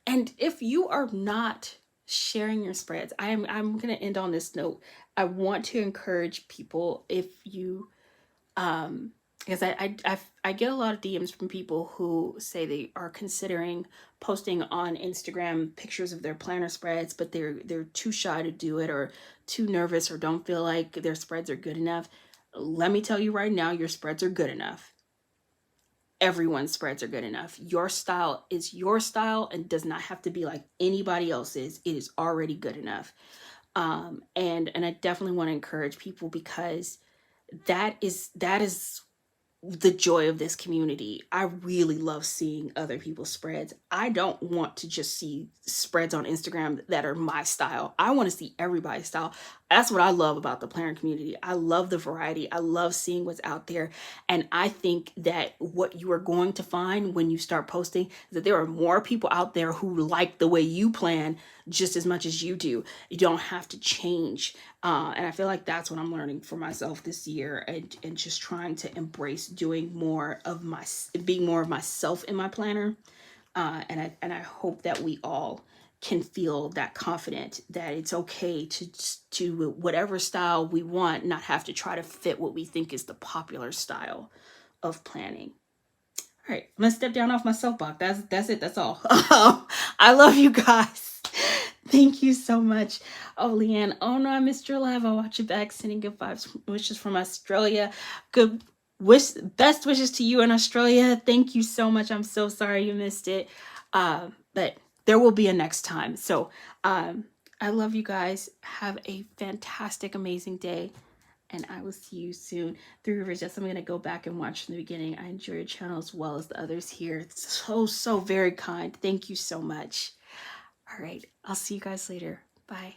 if you are not sharing your spreads, I'm going to end on this note. I want to encourage people, if you because I get a lot of DMs from people who say they are considering posting on Instagram pictures of their planner spreads, but they're too shy to do it, or too nervous, or don't feel like their spreads are good enough. Let me tell you right now, your spreads are good enough. Everyone's spreads are good enough. Your style is your style and does not have to be like anybody else's. It is already good enough. And I definitely want to encourage people, because that is the joy of this community. I really love seeing other people's spreads. I don't want to just see spreads on Instagram that are my style. I want to see everybody's style. That's what I love about the planner community. I love the variety. I love seeing what's out there. And I think that what you are going to find when you start posting is that there are more people out there who like the way you plan just as much as you do. You don't have to change. And I feel like that's what I'm learning for myself this year, and just trying to embrace being more of myself in my planner. And I hope that we all can feel that confident that it's okay to whatever style we want, not have to try to fit what we think is the popular style of planning. All right, I'm gonna step down off my soapbox. That's it. That's all. I love you guys. Thank you so much. Oh, Leanne. Oh no, I missed your live. I'll watch it back. Sending good vibes, wishes from Australia. Best wishes to you in Australia. Thank you so much. I'm so sorry you missed it. But there will be a next time. So I love you guys. Have a fantastic, amazing day. And I will see you soon. 3 Rivers, yes, I'm going to go back and watch from the beginning. I enjoy your channel as well as the others here. It's so very kind. Thank you so much. All right, I'll see you guys later. Bye.